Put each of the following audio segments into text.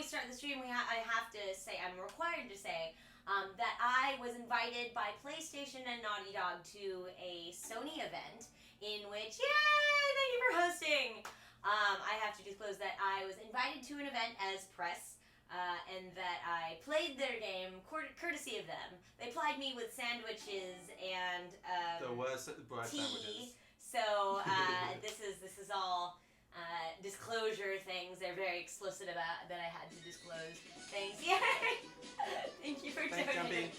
we start the stream, I have to say, I'm required to say, that I was invited by PlayStation and Naughty Dog to a Sony event in which, yay, thank you for hosting! I have to disclose that I was invited to an event as press, and that I played their game courtesy of them. They plied me with sandwiches and the worst bread tea. sandwiches. So this is all disclosure things. They're very explicit about that I had to disclose things. Yay! Thank you for donating.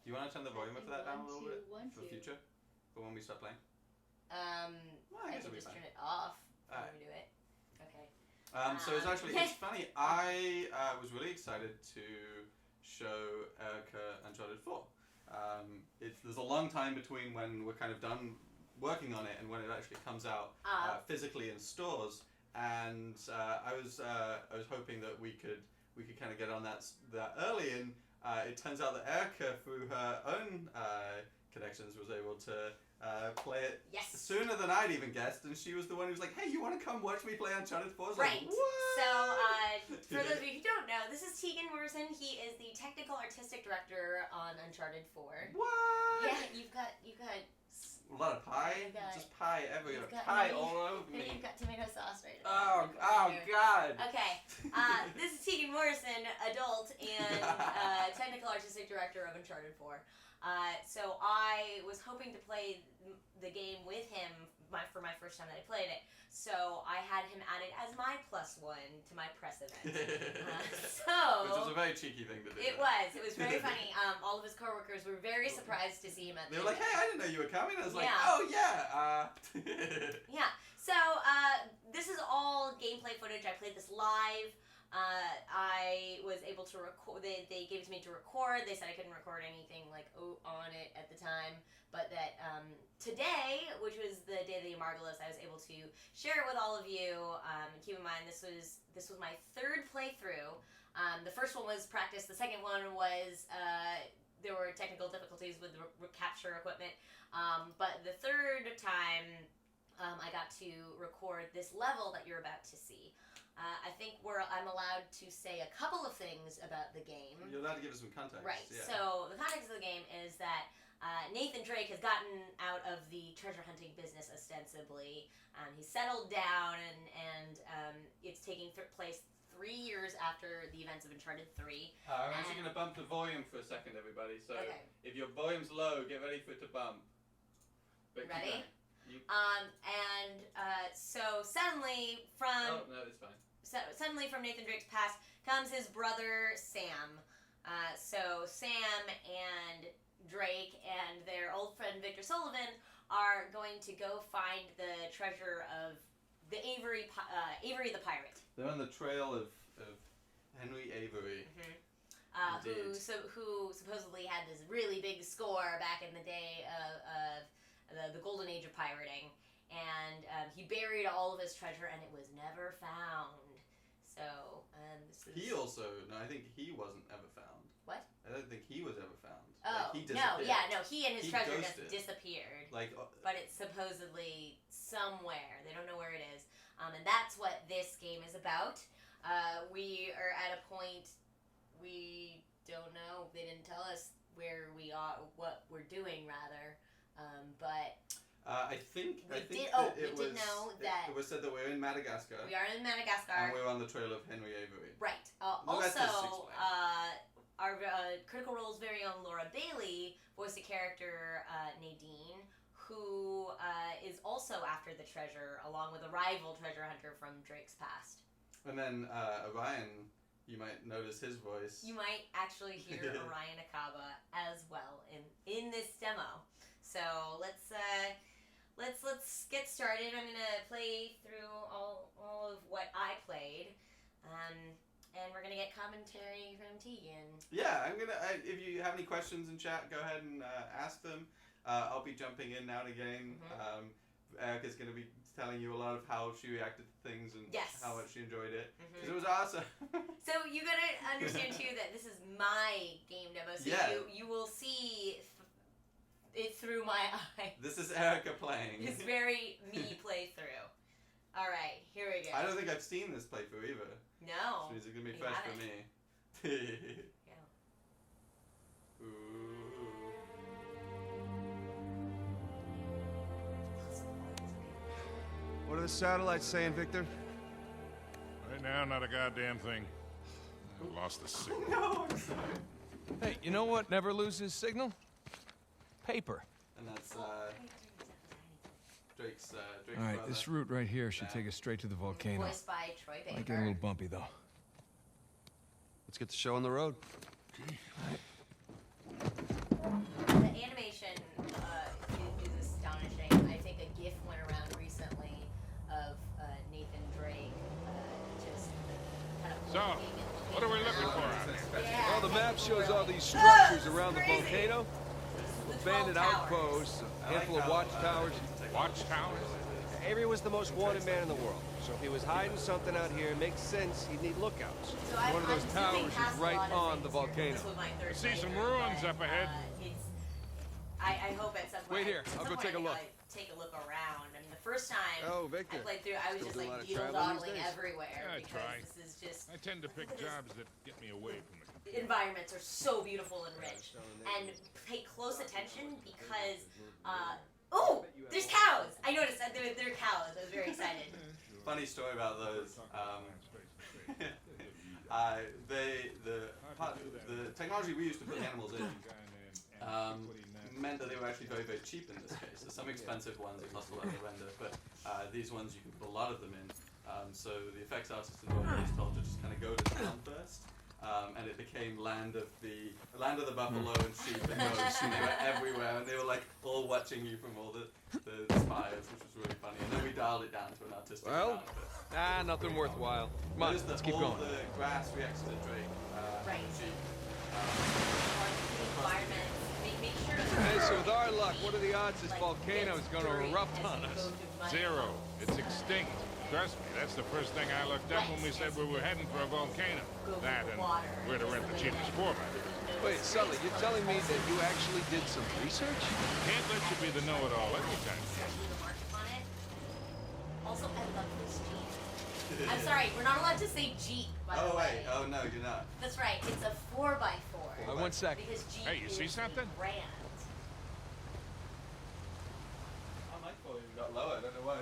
Do you want to turn the volume of that down a little bit for the future? For when we start playing? I can just turn it off when we do it. Okay. So it's funny, I was really excited to show Erica Uncharted 4. There's a long time between when we're kind of done working on it and when it actually comes out physically in stores, and I was hoping that we could kind of get on that early, and it turns out that Erica, through her own connections, was able to play it sooner than I'd even guessed, and she was the one who was like, "Hey, you want to come watch me play Uncharted 4?" Right. Like, what? So, for those of you who don't know, this is Tegan Morrison. He is the technical artistic director on Uncharted 4. What? Yeah, you've got a lot of pie. Just pie everywhere. Pie all over me. You've got tomato sauce right there. Oh God. Okay. This is Tegan Morrison, adult and technical artistic director of Uncharted 4. So I was hoping to play the game with him for my first time that I played it. So I had him added as my +1 to my press event. Which was a very cheeky thing to do. It was very funny. All of his coworkers were very surprised to see him at the event. They were like, "Hey, I didn't know you were coming." I was like, "Oh yeah." Yeah. So this is all gameplay footage. I played this live. I was able to record. They gave it to me to record. They said I couldn't record anything on it at the time, but that today, which was the day of the Amargalos, I was able to share it with all of you. Keep in mind, this was my third playthrough. The first one was practice. The second one was there were technical difficulties with the capture equipment, but the third time I got to record this level that you're about to see. I think I'm allowed to say a couple of things about the game. You're allowed to give us some context. Right. Yeah. So the context of the game is that Nathan Drake has gotten out of the treasure hunting business ostensibly. He's settled down, and it's taking place 3 years after the events of Uncharted 3. I'm actually going to bump the volume for a second, everybody. So if your volume's low, get ready for it to bump. But ready? So suddenly from... Oh, no, it's fine. Suddenly from Nathan Drake's past comes his brother Sam. So Sam and Drake and their old friend Victor Sullivan are going to go find the treasure of the Avery the pirate. They're on the trail of Henry Avery. Mm-hmm. Who supposedly had this really big score back in the day of the golden age of pirating. And he buried all of his treasure, and it was never found. So, this is... I think he wasn't ever found. What? I don't think he was ever found. Oh, he he and his treasure just disappeared. But it's supposedly somewhere. They don't know where it is. And that's what this game is about. We are at a point we don't know. They didn't tell us where we are, what we're doing, rather. But... I think we did know that it was said that we're in Madagascar. We are in Madagascar, and we're on the trail of Henry Avery. Right. Also, our Critical Role's very own Laura Bailey voiced a character Nadine, who is also after the treasure, along with a rival treasure hunter from Drake's past. And then Orion, you might notice his voice. You might actually hear Orion Akaba as well in this demo. So let's get started. I'm gonna play through all of what I played, and we're gonna get commentary from Tegan. Yeah, I'm gonna. If you have any questions in chat, go ahead and ask them. I'll be jumping in now and again. Mm-hmm. Erica's gonna be telling you a lot of how she reacted to things and how much she enjoyed it. Mm-hmm. 'Cause it was awesome. So you gotta understand too that this is my game demo, so you will see it through my eyes. This is Erica playing. It's very me playthrough. All right, here we go. I don't think I've seen this playthrough either. No. Which means it's gonna be you fresh for haven't. me. Yeah. Ooh. What are the satellites saying, Victor? Right now, not a goddamn thing. I lost the signal. No, I'm sorry. Hey, you know what never loses signal? Paper. And that's Drake's All right, brother. this route right here should take us straight to the volcano. Voiced by Troy Baker. Might get a little bumpy, though. Let's get the show on the road. The animation is astonishing. I think a GIF went around recently of Nathan Drake just kind of So, looking and looking what are we around. looking for out here? Yeah, Well, the map thank you, shows Troy. all these structures Oh, around the crazy. volcano. This is the 12 Abandoned towers. outposts, a I like handful of how, watchtowers. Watchtowers? Avery was the most wanted man in the world. So if he was hiding something out here, it makes sense he'd need lookouts. So One of those I'm towers zooming past is a right lot of on the things here. volcano. This was my third I see some playthrough, ruins but, up ahead. I hope at some point. Wait here, at some I'll go point take a I look. gotta take a look around. I mean, the first time Oh, Victor. I played through, I was Still just do a like lot of beetle traveling these dawdling days? everywhere Yeah, I because try. this is just I tend to pick Look at this. jobs that get me away from the the computer. environments are so beautiful and rich, and pay close attention because oh, there's cows. I noticed that there are cows. I was very excited. Funny story about those. The technology we used to put the animals in meant that they were actually very, very cheap in this case. There's some expensive ones that cost a lot to render, but these ones you can put a lot of them in. So the effects artists in Norway told to just kind of go to town first. And it became land of the buffalo and sheep and goats, and they were everywhere, and they were like all watching you from all the spires, which was really funny. And then we dialed it down to an artistic Well, amount of it. nothing worthwhile. Come on, Notice that let's keep all going. the grass reacts to Drake. Right. Sheep. The environment. Make sure. Hey, so with our luck, what are the odds this volcano is going to erupt on us? Zero. It's extinct. Trust me, that's the first thing I looked up when we said we were heading for a volcano. That and where to rent the cheapest format. Wait, Sully, you're telling me that you actually did some research? Can't let you be the know-it-all every time. Also, I love this Jeep. I'm sorry, we're not allowed to say Jeep, by the Oh way. wait, oh no, you're not. That's right, it's a 4x4. One sec. Because Jeep Hey, you see is something? the brand. Oh, my volume got low. I don't know why.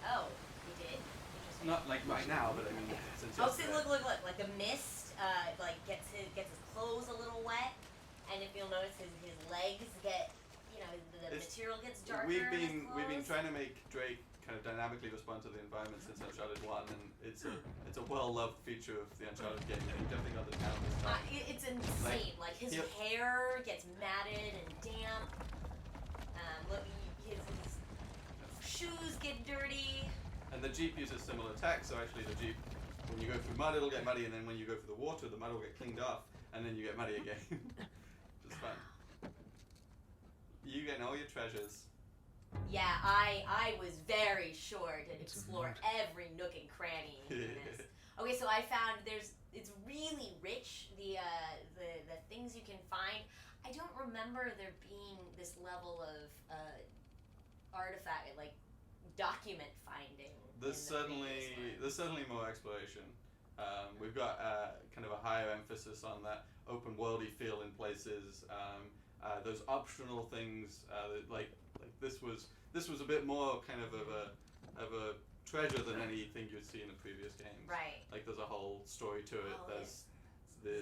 Oh, we did? Interesting. Not like right now, but I mean since Oh, see, yesterday. look. Like the mist, like gets his clothes a little wet, and if you'll notice, his legs get, the It's- material gets darker. We've in his been clothes. trying to make Drake kind of dynamically respond to the environment since Uncharted 1, and it's a well-loved feature of the Uncharted game. You definitely got the town this time. It's insane. Like his Yep. hair gets matted and damp. Look, his shoes get dirty. And the Jeep uses similar tech, so actually the Jeep, when you go through mud, it'll get muddy, and then when you go through the water, the mud will get cleaned off, and then you get muddy again. Which is fun. You getting all your treasures. Yeah, I was very sure to explore every nook and cranny in this. Okay, so I found it's really rich, the things you can find. I don't remember there being this level of artifact, like document finding. There's certainly more exploration. We've got kind of a higher emphasis on that open worldy feel in places. Those optional things, like this was a bit more kind of a treasure than anything you'd see in the previous games. Right. Like there's a whole story to it. Oh, There's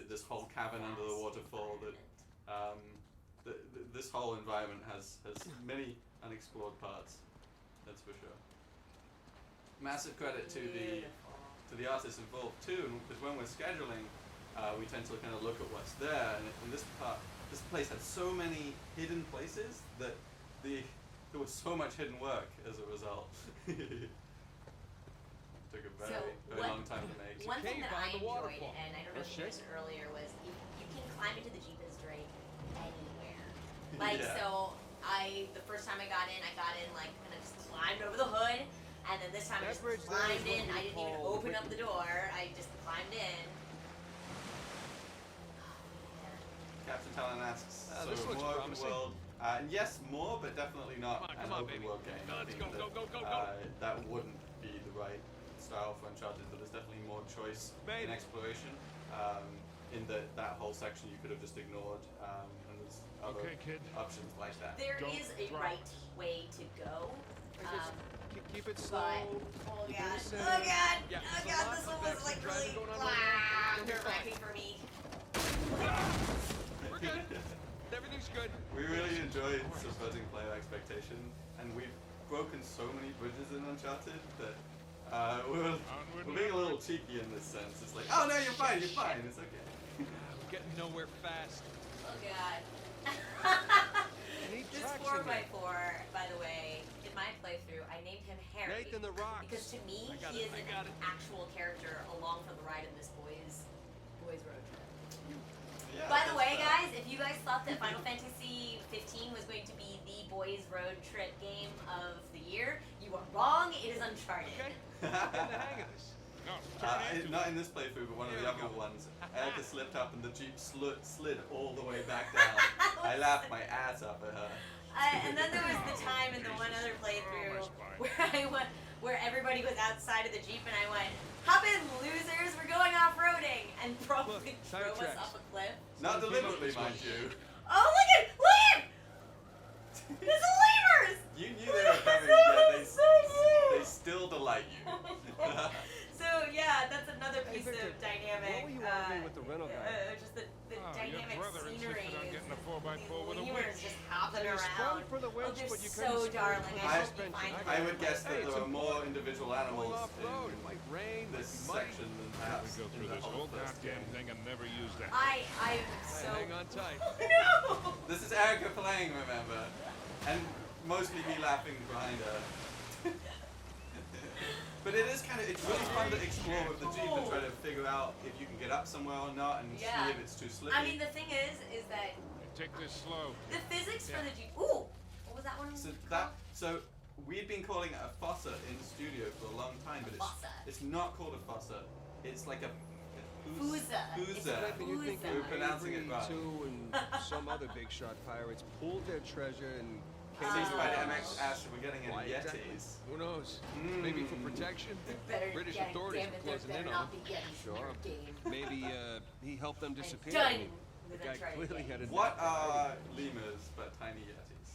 this whole cabin under the waterfall that this whole environment has many unexplored parts. That's for sure. Massive credit to the artists involved too, because when we're scheduling, we tend to kind of look at what's there, and in this place had so many hidden places that there was so much hidden work as a result. Took a very long time to make. One thing that I on the enjoyed, waterfall. and I don't know if you mentioned earlier, was you can climb into the Jeep as Drake anywhere. Like, Yeah. so the first time I got in like, kind of just climbed over the hood, and then this time I That just bridge there climbed is what in. we I didn't even call open up wicked. the door. I just climbed in. Captain Talon asks, so this looks more open promising. world, and yes, more, but definitely not Come an on, open baby. world game. Let's I think go, that, go, go, go, go. That wouldn't be the right style for Uncharted, but there's definitely more choice Made in it. exploration. In that whole section you could have just ignored, and there's other Okay, kid. options like that. There Don't is a drop right it. way to go. Keep it slow. But oh Keep it god, center. oh god, Yeah, oh there's a god, lot this of one was action like driving really going on right now. You'll be nerve-wracking fine. for me. We're good. Everything's good. We really enjoyed subverting player expectation, and we've broken so many bridges in Uncharted that we're being a little cheeky in this sense. It's like, oh no, you're fine, it's okay. We're getting nowhere fast. Oh god. Need This traction 4x4, by the way, in my playthrough, I named him Harry. Nathan the Rocks. Because to me, I got he it, is I an got it. actual character along for the ride in this boys road trip. Yeah, By the that's way, fair. guys, if you guys thought that Final Fantasy 15 was going to be the boys road trip game of the year, you are wrong. It is Uncharted. Okay. Getting the hang of this. No, turn into Not in this playthrough, but one of the Here we other go. ones. Erica slipped up and the Jeep slid all the way back down. I laughed my ass off at her. And then there was the time in the one other playthrough where everybody was outside of the Jeep and I went, hop in, losers, we're going off-roading, and probably Look, tire drove us tracks. off a cliff. Not So deliberately, came up mind this you. Oh, look at there's a lemurs! You knew they were coming, That yet was so they cute! still delight you. So yeah, that's another Hey, piece Victor, of dynamic. what were you arguing with the rental guy? Just the Oh, dynamic your brother scenery. insisted on getting a 4x4 with a lemurs winch. just hopping You around. spun for the Oh, winch, they're but you so couldn't spin darling. for I the hope you suspension. find them. I would guess that Hey, it's there are more important. individual Going animals off-road, in it might rain, this might be muddy. section than We perhaps go in through the this whole whole first goddamn game. thing and never use that. I'm so. Hang on tight. No! This is Erica playing, remember? And mostly me laughing behind her. But it is it's really fun to explore with the Jeep and try to figure out if you can get up somewhere or not and Yeah. see if it's too slippy. I mean, the thing is that Take this slow. the physics for Yeah. the Jeep. Ooh, what was that one? So we'd been calling it a fossa in the studio for a long time, but Fossa. it's not called a fossa. It's like a Fooza. It's a Fooza. And you think Fooza. We're pronouncing it Avery, wrong. too, and some other big shot pirates pooled their treasure and came Seized to by the us. MX Ash, we're getting any Why, exactly. Yetis. Who knows? Maybe for protection? Better, British yeah, authorities damn it, are closing there in better on not them. be Yetis in Sure. your game. Maybe he helped them I'm disappear. done I mean, with the guy Uncharted clearly games. had a What knack for hiding. are lemurs but tiny Yetis?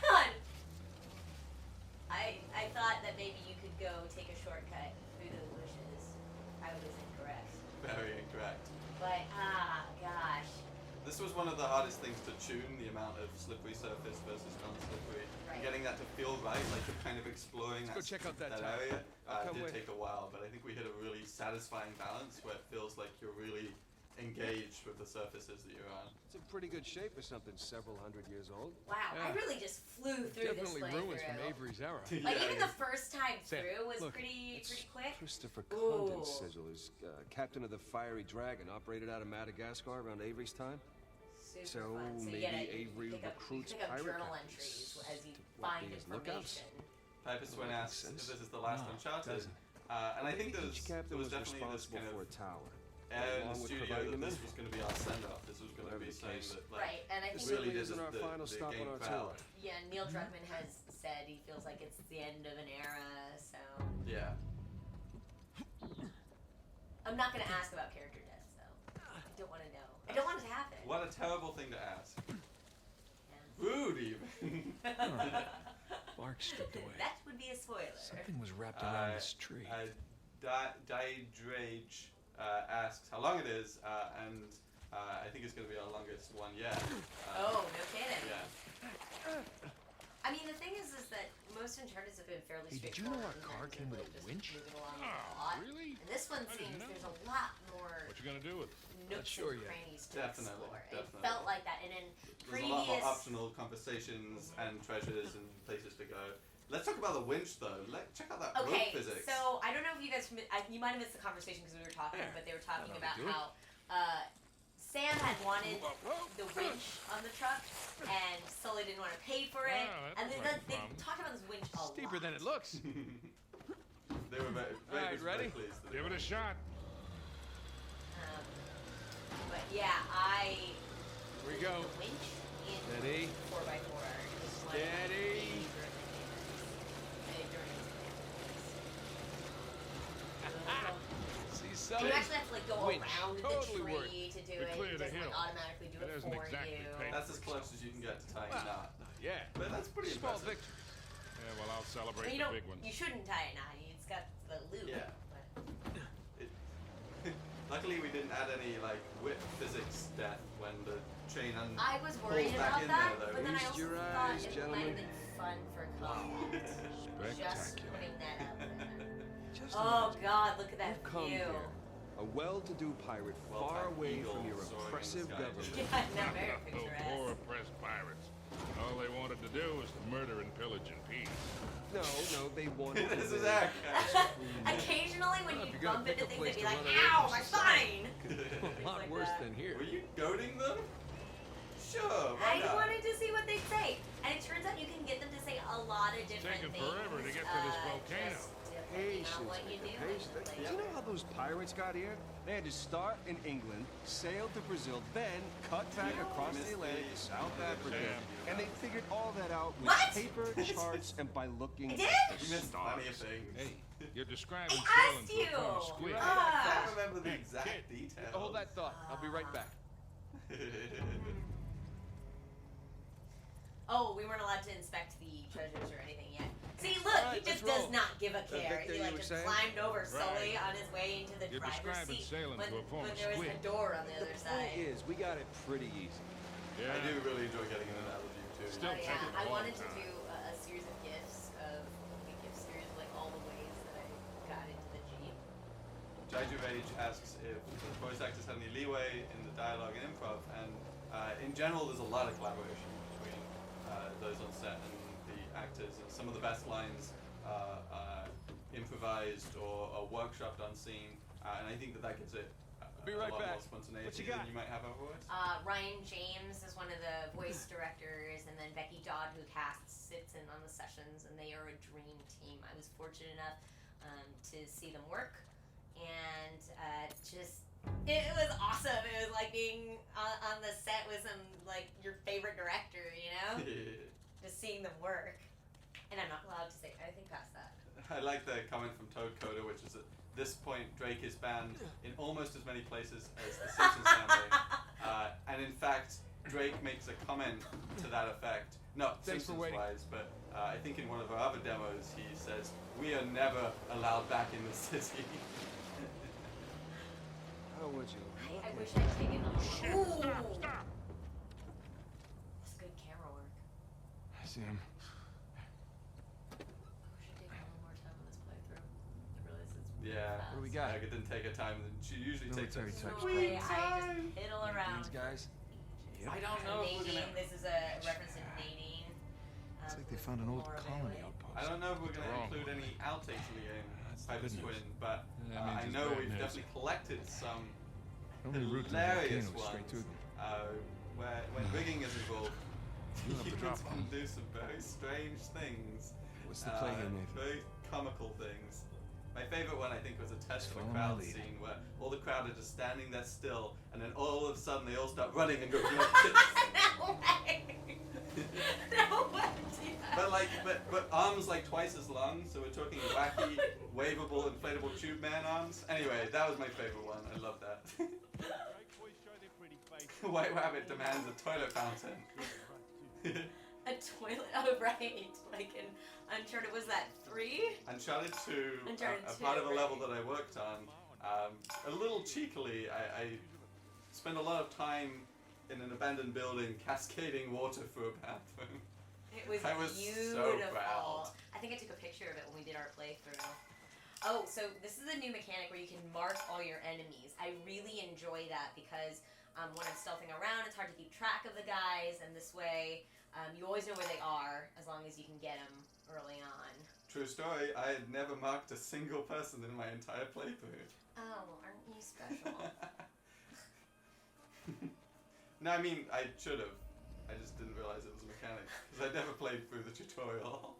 God. I thought that maybe you could go take a shortcut through the bushes. I was incorrect. Very incorrect. But gosh. This was one of the hardest things to tune, the amount of slippery surface versus non-slippery. Right. Getting that to feel right, like you're kind of exploring Let's go check out that tower. area, I'll come did with. take a while, but I think we hit a really satisfying balance where it feels like you're really engaged with the surfaces that you're on. It's in pretty good shape for something several hundred years old. Wow, I Yeah. really just flew through Definitely this ruins playthrough. from Avery's era. Like Yeah, even yeah. the first time Sam, through was look, pretty quick. Christopher Ooh. Condon sigil is captain of the Fiery Dragon, operated out of Madagascar around Avery's time. Super So fun. So maybe you gotta, Avery you pick up, recruits you pick up pirate journal captains entries as you to what, find be his lookouts? information. Piper Swin That asks makes if sense. this is the last No, Uncharted. doesn't. And I think Each there captain was was definitely this responsible kind for of a tower. air in along the with studio providing that the this men. was going to be our send-off. This was going to Whatever be the saying case. that, like, Right, and I This think really certainly did isn't our the final stop game on our proud. tour. yeah, Neil Druckmann has said he feels like it's the end of an era. So Yeah. I'm not gonna ask about character deaths though. I don't want to know. I don't want it to happen. What a terrible thing to ask. Yeah. Rude, even. Bark stripped away. That would be a spoiler. Something was wrapped around this tree. Diedrage asks how long it is, and I think it's going to be our longest one yet. Oh, no kidding. Yeah. I mean, the thing is that most Uncharted have been fairly Hey, did you know straightforward. our car in terms came of, with like, a just winch? moving along Oh, a lot. really? And this one I didn't seems know. there's a lot more What you gonna do with it? nooks sure and yet. crannies to Definitely, explore. definitely. It felt like that, and in There's a lot more previous. optional conversations and treasures and places to go. Let's talk about the winch, though. Check out that rope Okay, physics. so I don't know if you guys, you might have missed the conversation because we were talking, Yeah, but they were talking that'll about do it. how Sam had wanted the winch on the truck, and Sully didn't want to pay for it, Wow, that and looks they, like a they problem. talked about this winch a lot. Steeper than it looks. They were very, Alright, very ready? pleased. that Give it a shot. But yeah, Here we go. the winch in Steady. 4x4 is one of my Steady. favorite things during this Sell You it. actually have to like go Winch. around Totally the worth tree to do To it. clear It the doesn't like hill. automatically do It it doesn't for exactly you. pay. That's as close as you can get to tying a knot. Yeah. But that's pretty Small impressive. victory. Yeah, well, I'll celebrate But you the don't. big ones. You shouldn't tie a knot. It's got the loop. Yeah. But Luckily, we didn't add any like whip physics death when the chain I was worried pulls back about in that, there, though. but then I Feast also your thought eyes, it might gentlemen. have been fun for combat. Just Spectacular. putting that out there. Just Oh imagine. God, look at that You come view. here, a well-to-do pirate Well, far like away eagle from your soaring in the oppressive sky. government. Yeah, no, very Those poor picturesque. oppressed pirates. All they wanted to do was to murder and pillage in peace. No, they wanted to This is live. Ack. Occasionally, when Well, you if you're gonna bump pick into a things, place they'd be to like, run away "Ow, from my society, spine!" A lot like worse that. than here. Were you goading them? Sure, why I not? wanted to see what they'd say, and it turns out you can get them to say a lot of different Taken things. forever to get to this volcano. Just depending on what you do. Patience. Do you know how those pirates got here? They had to start in England, sail to Brazil, then cut back across the Atlantic to South Africa, and they figured all that out with What? paper, charts, and by looking I at did? the You missed plenty of stars. things. Hey, you're describing I sailing asked to a cone of you. squid. I Ah. can't remember the Hey, exact kid, details. Hold that thought. I'll be right back. Oh, we weren't allowed to inspect the treasures or anything yet. See, look, All he right, just let's does roll. not give a care. Victor, He you like were just saying? climbed over Sully Right. on his way into the You're driver's describing seat sailing when, to a former when there was squid. a door on the The other point side. is, we got it pretty easy. Yeah. I do really enjoy getting in and out of you too. Still Oh yeah, taking a I long wanted to time. do a series of gifts of like a gift series of like all the ways that I got into the Jeep. Jaiju Rage asks if the voice actors had any leeway in the dialogue and improv, and in general, there's a lot of collaboration between those on set and the actors. And some of the best lines are improvised or workshopped on scene, and I think that gives it Be a right lot back. more spontaneity What you than got? you might have otherwise. Ryan James is one of the voice directors, and then Becky Dodd, who casts, sits in on the sessions, and they are a dream team. I was fortunate enough to see them work, and it was awesome. It was like being on the set with some like your favorite director, you know, just seeing them work. And I'm not allowed to say anything past that. I like the comment from Toad Coder, which is at this point Drake is banned in almost as many places as the Simpsons family. And in fact, Drake makes a comment to that effect. Not Thanks for waiting. Simpsons-wise, but I think in one of our other demos he says, "We are never allowed back in the city." How would you? I wish I'd taken a little. Ooh, Stop! that's good camera work. I see him. I wish I'd taken a little more time on this playthrough. I realize it's really Yeah. fast. What do we got? It didn't take her time. She usually takes Military her type No way, I just fiddle around. These guys? I don't know if we're Nadine, gonna. this is a reference to Nadine. It's like they found an old More of a colony way. outpost. I don't know if we're going to Wrong. include any outtakes in the game, That's the Piper's good news. Twin, but That means I it's know bad we've news. definitely collected some Only route to the hilarious volcano is straight ones through them. where when rigging is involved, You have the drop humans can bomb. do some very strange things. What's the play here, Nathan? Very comical things. My favorite one, I think, was a Tesla Follow my crowd lead. scene where all the crowd are just standing there still, and then all of a sudden they all start running and go. No way! No way! but arms like twice as long, so we're talking wacky, waveable, inflatable tube man arms. Anyway, that was my favorite one. I love that. White Rabbit demands a toilet fountain. A toilet? Oh, right. Like in Uncharted, was that 3? Uncharted 2, Uncharted a part 2, of a level right. that I worked on, a little cheekily, I spent a lot of time in an abandoned building cascading water through a bathroom. It was, I was so beautiful. proud. I think I took a picture of it when we did our playthrough. Oh, so this is a new mechanic where you can mark all your enemies. I really enjoy that because when I'm stealthing around, it's hard to keep track of the guys, and this way you always know where they are as long as you can get them early on. True story, I had never marked a single person in my entire playthrough. Oh, aren't you special? No, I mean, I should have. I just didn't realize it was a mechanic, because I never played through the tutorial.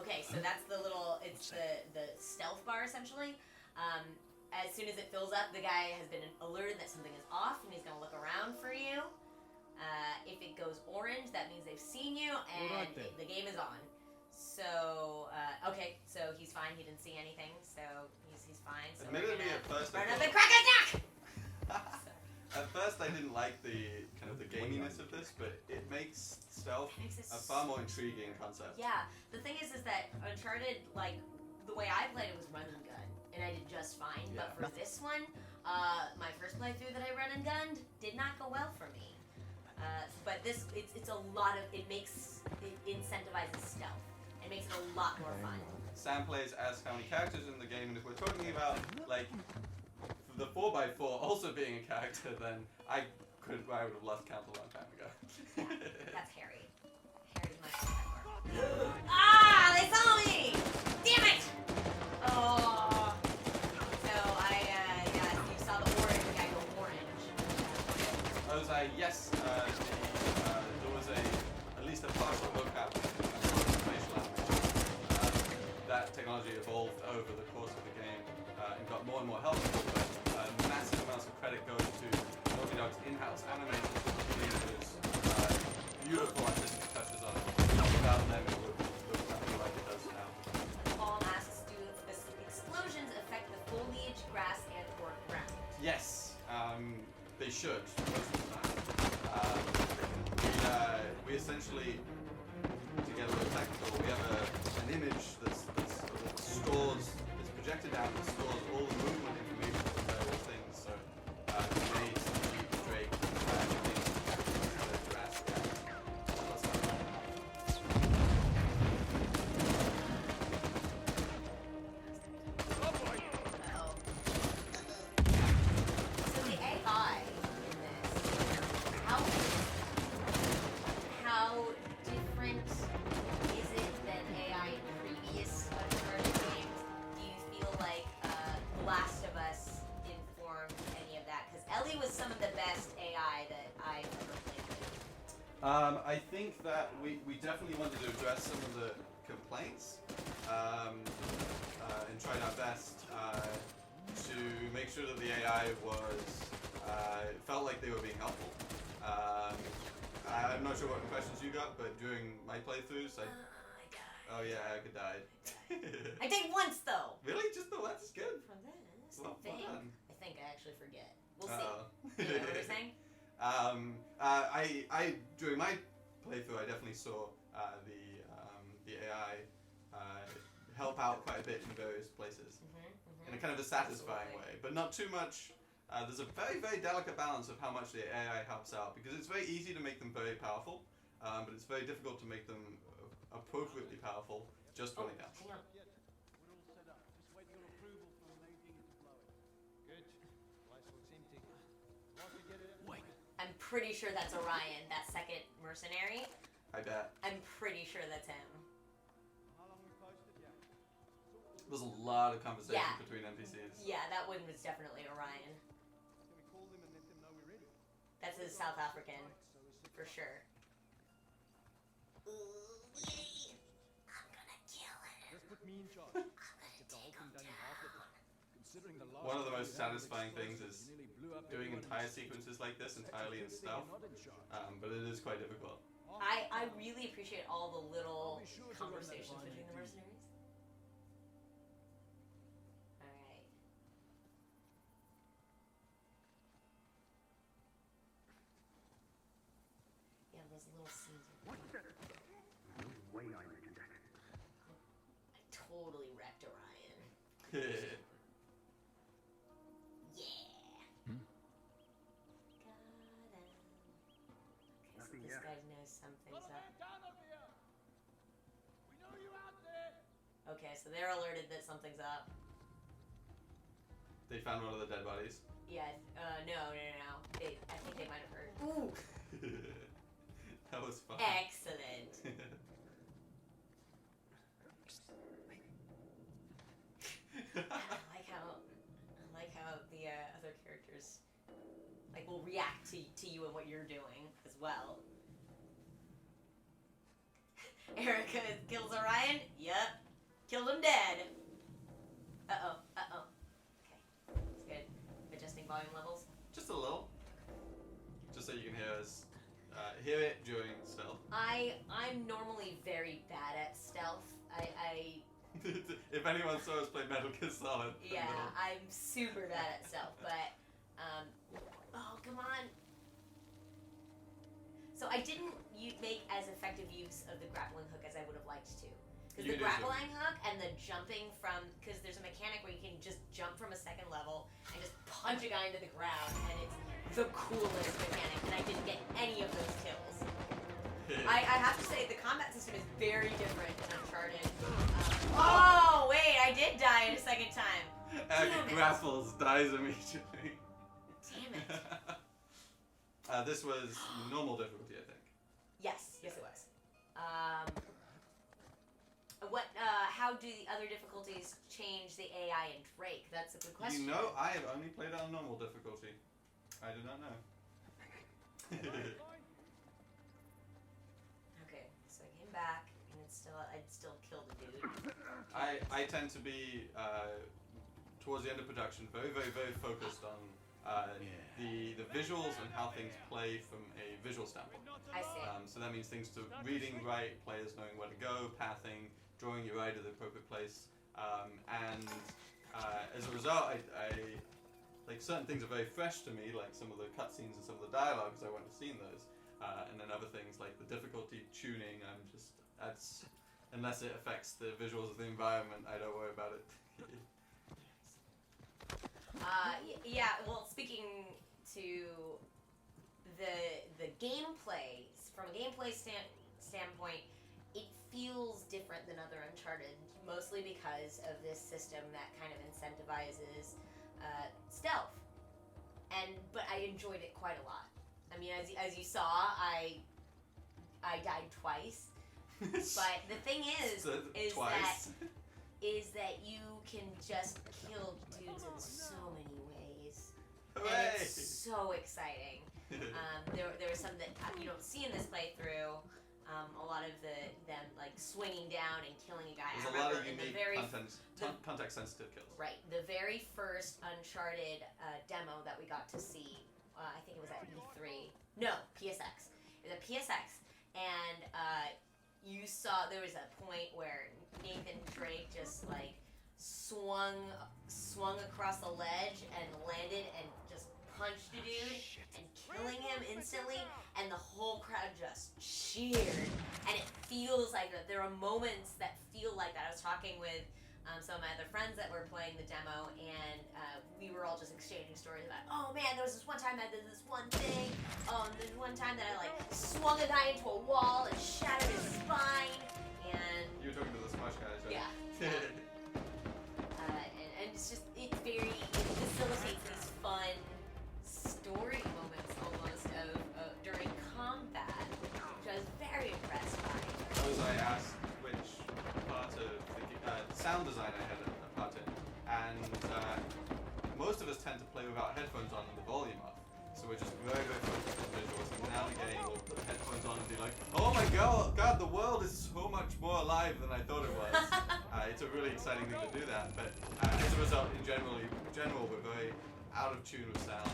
Okay, so that's the little, it's the stealth bar essentially. As soon as it fills up, the guy has been alerted that something is off and he's going to look around for you. If it goes orange, that means they've seen you and Alright then. the game is on. So, okay, so he's fine. He didn't see anything, so he's fine. So Admittedly, at first I run up and thought- crack his neck! At first, I didn't like the kind of the gaminess of this, but it makes stealth It makes it a far more intriguing concept. Yeah, the thing is that Uncharted, like, the way I played it was run and gun, and I did just fine. Yeah. But for this one, my first playthrough that I run and gunned did not go well for me. But this, it's a lot of, it incentivizes stealth. It makes it a lot more fun. Sam plays as how many characters in the game, and if we're talking about like the 4x4 also being a character, then I would have lost count a long time ago. That's Harry. Harry's my favorite. Ah! They saw me! Damn it! Oh. So you saw the orange guy go orange. I was like, yes, there was at least a partial mocap facial animation. That technology evolved over the course of the game and got more and more helpful, but massive amounts of credit goes to Naughty Dog's in-house animators, creators, beautiful artistic touches on it. Without them, it would look nothing like it does now. Paul asks, do the explosions affect the foliage, grass, and or ground? Yes, they should most of the time. We essentially, to get a little technical, we have an image that stores, it's projected down and stores all the movement information for various things. So, grenades, Drake, the grass, plus Uh-oh. So the AI in this, how different is it than AI in previous Uncharted games? Do you feel like The Last of Us informed any of that? Because Ellie was some of the best AI that I've ever played with. I think that we definitely wanted to address some of the complaints and tried our best to make sure that the AI felt like they were being helpful. I'm not sure what questions you got, but during my playthroughs, I died. oh yeah, I died. I died once though. Really? Just the once is good. From this, Well, I think. fun. I think I actually forget. We'll see. Uh-oh. Yeah, what were you saying? I during my playthrough, I definitely saw the AI help out quite a bit in various places in a kind of a satisfying way, but not too much. There's a very, very delicate balance of how much the AI helps out, because it's very easy to make them very powerful, but it's very difficult to make them appropriately powerful just when it counts. Hang on. We're all set up. Just waiting on approval from the main thing to blow it. Good. Place looks empty. Once we get it. Wait. I'm pretty sure that's Orion, that second mercenary. I bet. I'm pretty sure that's him. How long we posted? Yeah. There's a lot of conversation Yeah. between NPCs. Yeah, that one was definitely Orion. Can we call them and let them know we're ready? That's a South African, So we're for sure. I'm gonna kill him. Just put me in charge. Get the whole thing done in half the time. Considering the last One of the time most we had an satisfying things explosive, is you nearly blew up doing everyone in entire the city. sequences like this That's entirely a in good thing stealth, you're not in charge. but it is quite difficult. I really appreciate all the little I'll be sure to run that conversations by between the you. mercenaries. Alright. Yeah, those little scenes are What the? No way I mentioned that. I totally wrecked Orion. Yeah. Yeah. Got him. Okay, so Nothing this yet. guy knows something's up. down over here. We know you out there. Okay, so they're alerted that something's up. They found one of the dead bodies. Yeah, no. I think they might have heard. Ooh, That was fun. excellent. I like how the other characters will react to you and what you're doing as well. Erica kills Orion. Yep, killed him dead. Uh oh. Okay, that's good. Adjusting volume levels. Just a little. Just so you can hear it during stealth. I'm normally very bad at stealth. If anyone saw us play Metal Gear Solid, then Yeah, they'll- I'm super bad at stealth, but, oh, come on. So I didn't make as effective use of the grappling hook as I would have liked to. Because You the do too. grappling hook and the jumping from, because there's a mechanic where you can just jump from a second level and just punch a guy into the ground, and it's the coolest mechanic, and I didn't get any of those kills. I have to say, the combat system is very different in Uncharted. Oh, wait, I did die in a second time. Damn it. Grapples dies immediately. Damn it. This was normal difficulty, I think. Yes, it was. How do the other difficulties change the AI in Drake? That's a good question. You know, I have only played on normal difficulty. I do not know. Okay, so I came back, and I'd still killed a dude. I tend to be towards the end of production very, very, very focused on the visuals and how things play from a visual standpoint. I see. So that means things to reading right, players knowing where to go, pathing, drawing your eye to the appropriate place, and as a result, I like certain things are very fresh to me, like some of the cutscenes and some of the dialogues. I wouldn't have seen those, and then other things like the difficulty tuning. That's unless it affects the visuals of the environment, I don't worry about it. Yeah. Well, speaking to the gameplay, from a gameplay standpoint, it feels different than other Uncharted, mostly because of this system that kind of incentivizes stealth. But I enjoyed it quite a lot. I mean, as you saw, I died twice. But the thing is that you can just kill dudes in so many ways. Hooray! And it's so exciting. There were some that you don't see in this playthrough. A lot of them like swinging down and killing a guy. There's I a lot of remember in unique the context-sensitive kills. Right, the very first Uncharted demo that we got to see, I think it was at E3. No, PSX. It was at PSX, and you saw there was a point where Nathan Drake just like swung across the ledge and landed and just punched a dude and killing him instantly, and the whole crowd just cheered. And it feels like that. There are moments that feel like that. I was talking with some of my other friends that were playing the demo, and we were all just exchanging stories about, oh man, there was this one time that I did this one thing. There's one time that I like swung a guy into a wall and shattered his spine. And You were talking to the Smash guys, right? yeah. And it's just it facilitates these fun story moments almost of during combat, which I was very impressed by. Suppose I asked which part of the sound design I had a part in, and most of us tend to play without headphones on and the volume up, so we're just very, very focused on visuals, and now and again we'll put the headphones on and be like, oh my god, the world is so much more alive than I thought it was. It's a really exciting thing to do that, but as a result, in general, we're very out of tune with sound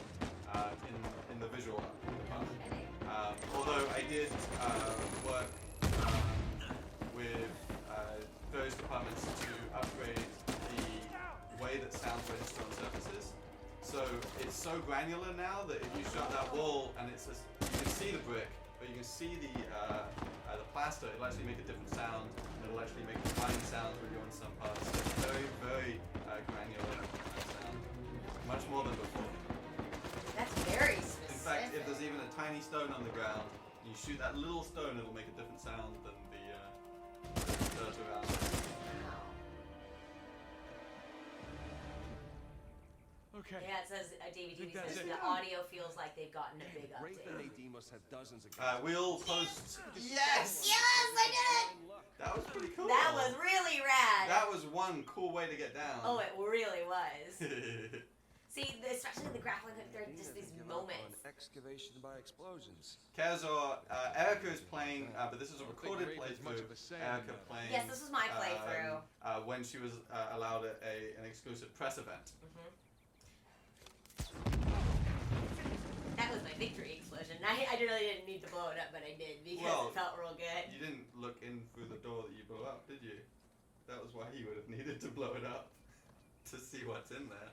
in the visual part. Although I did work with various departments to upgrade the way that sounds register on surfaces. So it's so granular now that if you shut that wall and you can see the brick, but you can see the plaster, it'll actually make a different sound. It'll actually make fine sounds when you're in some parts. It's very, very granular sound. Much more than before. That's very specific. In fact, if there's even a tiny stone on the ground, you shoot that little stone, it'll make a different sound than the dirt around it. Okay. Yeah, it says Davey Think Duty that's says it? the audio feels like they've gotten a big Rafe and update. Nadine must have dozens of We'll post. Yes! Yes, I did it! That was pretty cool. That was really rad. That was one cool way to get down. Oh, it really was. See, especially the grappling hook, there are just these moments. Excavation by explosions. Kazor, Erica is playing, but this is a recorded playthrough. Erica playing. Yes, this was my playthrough. When she was allowed an exclusive press event. That was my victory explosion. I really didn't need to blow it up, but I did because Well, it felt real good. You didn't look in through the door that you blew up, did you? That was why you would have needed to blow it up to see what's in there.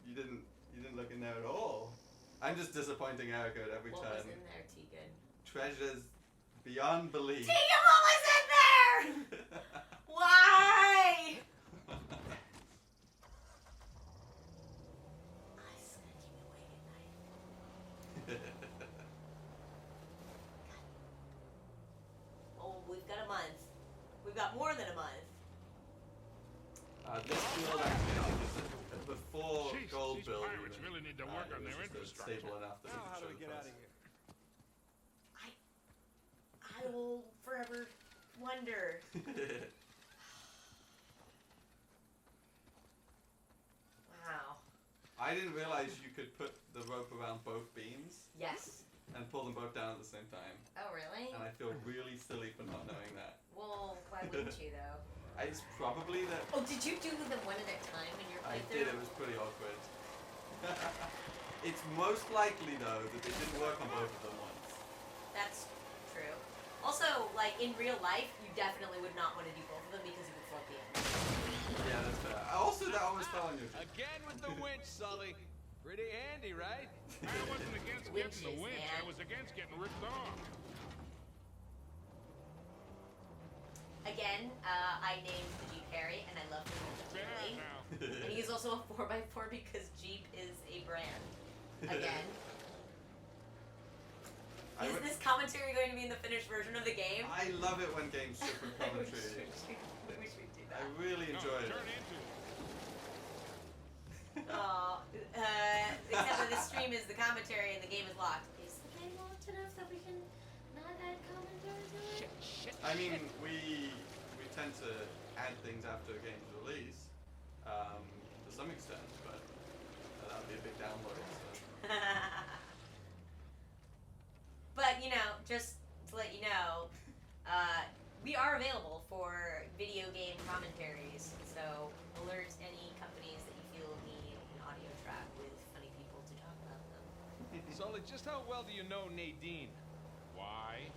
You didn't look in there at all. I'm just disappointing Erica at every What turn. was in there, Tegan? Treasures beyond belief. Tegan, what was in there? Why? I's gonna keep me awake at night. Oh, we've got a month. We've got more than a month. This field actually is before Jeez, Gold these Build. pirates even, really need to work it on was their just infrastructure. stable enough that Now, we how could do we show get the out of first. here? I will forever wonder. Wow. I didn't realize you could put the rope around both beams Yes. and pull them both down at the same time. Oh, really? And I feel really silly for not knowing that. Well, why wouldn't you, though? It's probably that Oh, did you do them one at a time in your I playthrough? did. It was pretty awkward. It's most likely though that they didn't work on both of them once. That's true. Also, like, in real life, you definitely would not want to do both of them because you would float the end. Yeah, that's fair. Also, that always fell on your feet. Again with the winch, Sully. Pretty handy, right? I wasn't against Winches, getting the winch. man. I was against getting ripped off. Again, I named the Jeep Harry, and I love him Yeah, dearly. now. And he's also a 4x4 because Jeep is a brand. Again. I Is would- this commentary going to be in the finished version of the game? I love it when games ship with commentary. We should do I that. really No, enjoy it. turn into it. Aw, except that this stream is the commentary and the game is locked. Is the game locked enough that we can not add commentary to it? I mean, we tend to add things after a game's release, to some extent, but that would be a big download. So. But, you know, just to let you know, we are available for video game commentaries. So alert any companies that you feel need an audio track with funny people to talk about them. Sully, just how well do you know Nadine? Why?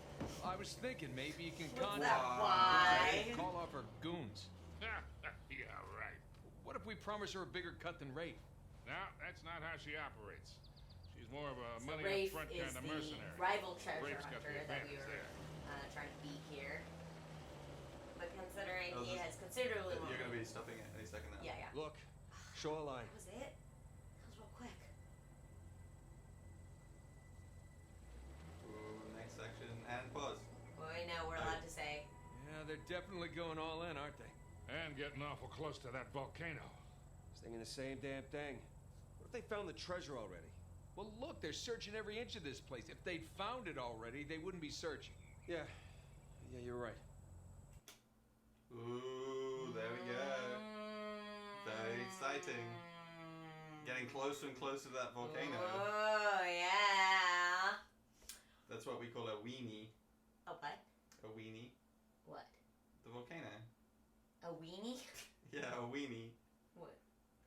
I was thinking maybe you can What's contact that? Why? call off her goons. Yeah, right. What if we promise her a bigger cut than Rafe? No, that's not how she operates. She's more of a So money Rafe up front is kind of the mercenary. rival treasure Rafe's got the hunter that we advantage were there. trying to beat here. But considering Oh, he this- has considerably more. You're going to be stopping it any second now. Yeah, yeah. Look, shoreline. That was it? That was real quick. Ooh, next section, and pause. Well, we know we're allowed to say. Yeah, they're definitely going all in, aren't they? And getting awful close to that volcano. Thinking the same damn thing. What if they found the treasure already? Well, look, they're searching every inch of this place. If they'd found it already, they wouldn't be searching. Yeah, you're right. Ooh, there we go. Very exciting. Getting closer and closer to that volcano. Oh, yeah. That's what we call a weenie. A what? A weenie. What? The volcano. A weenie? Yeah, a weenie. What?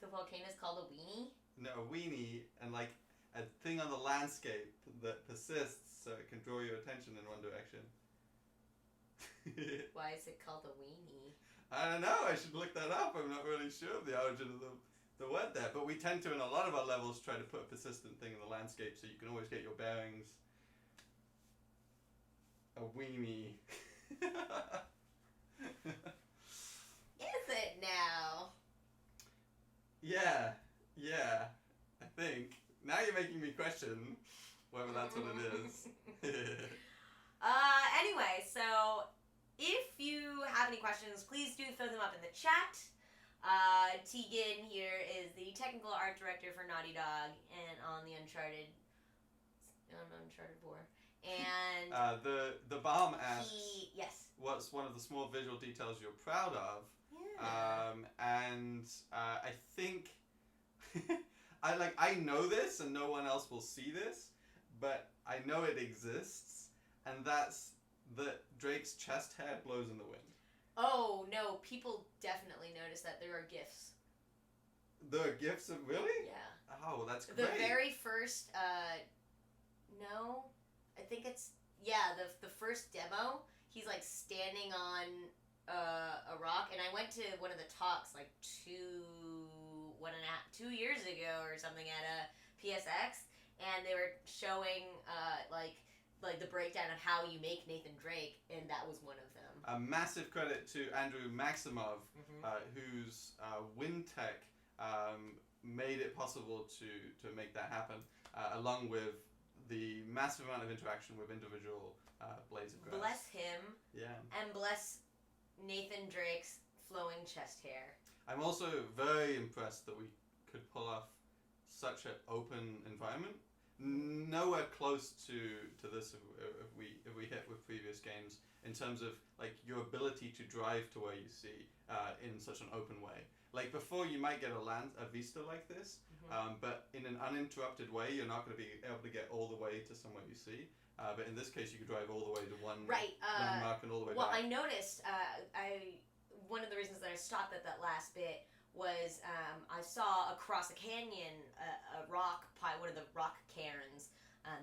The volcano's called a weenie? No, a weenie, and like a thing on the landscape that persists so it can draw your attention in one direction. Why is it called a weenie? I don't know, I should look that up. I'm not really sure of the origin of the word there. But we tend to, in a lot of our levels, try to put a persistent thing in the landscape so you can always get your bearings. A weenie. Is it now? Yeah, I think. Now you're making me question whether that's what it is. Anyway, so if you have any questions, please do throw them up in the chat. Tegan here is the technical art director for Naughty Dog and on the Uncharted 4. And the bomb asks, yes. what's one of the small visual details you're proud of? Yeah. I think I know this and no one else will see this, but I know it exists, and that's that Drake's chest hair blows in the wind. Oh no, people definitely notice that there are GIFs. There are gifs of really? Yeah. Oh, that's great. The very first, no, I think it's, yeah, the first demo, he's like standing on a rock, and I went to one of the talks like 2 years ago or something at a PSX, and they were showing like the breakdown of how you make Nathan Drake, and that was one of them. A massive credit to Andrew Maximov, whose WinTech made it possible to make that happen, along with the massive amount of interaction with individual blades of grass. Bless him. Yeah. And bless Nathan Drake's flowing chest hair. I'm also very impressed that we could pull off such an open environment. Nowhere close to this if we hit with previous games in terms of like your ability to drive to where you see in such an open way. Like before, you might get a vista like this, but in an uninterrupted way, you're not going to be able to get all the way to somewhere you see. But in this case, you could drive all the way to one landmark and all the way back. Well, I noticed. One of the reasons that I stopped at that last bit was I saw across a canyon a rock pile, one of the rock cairns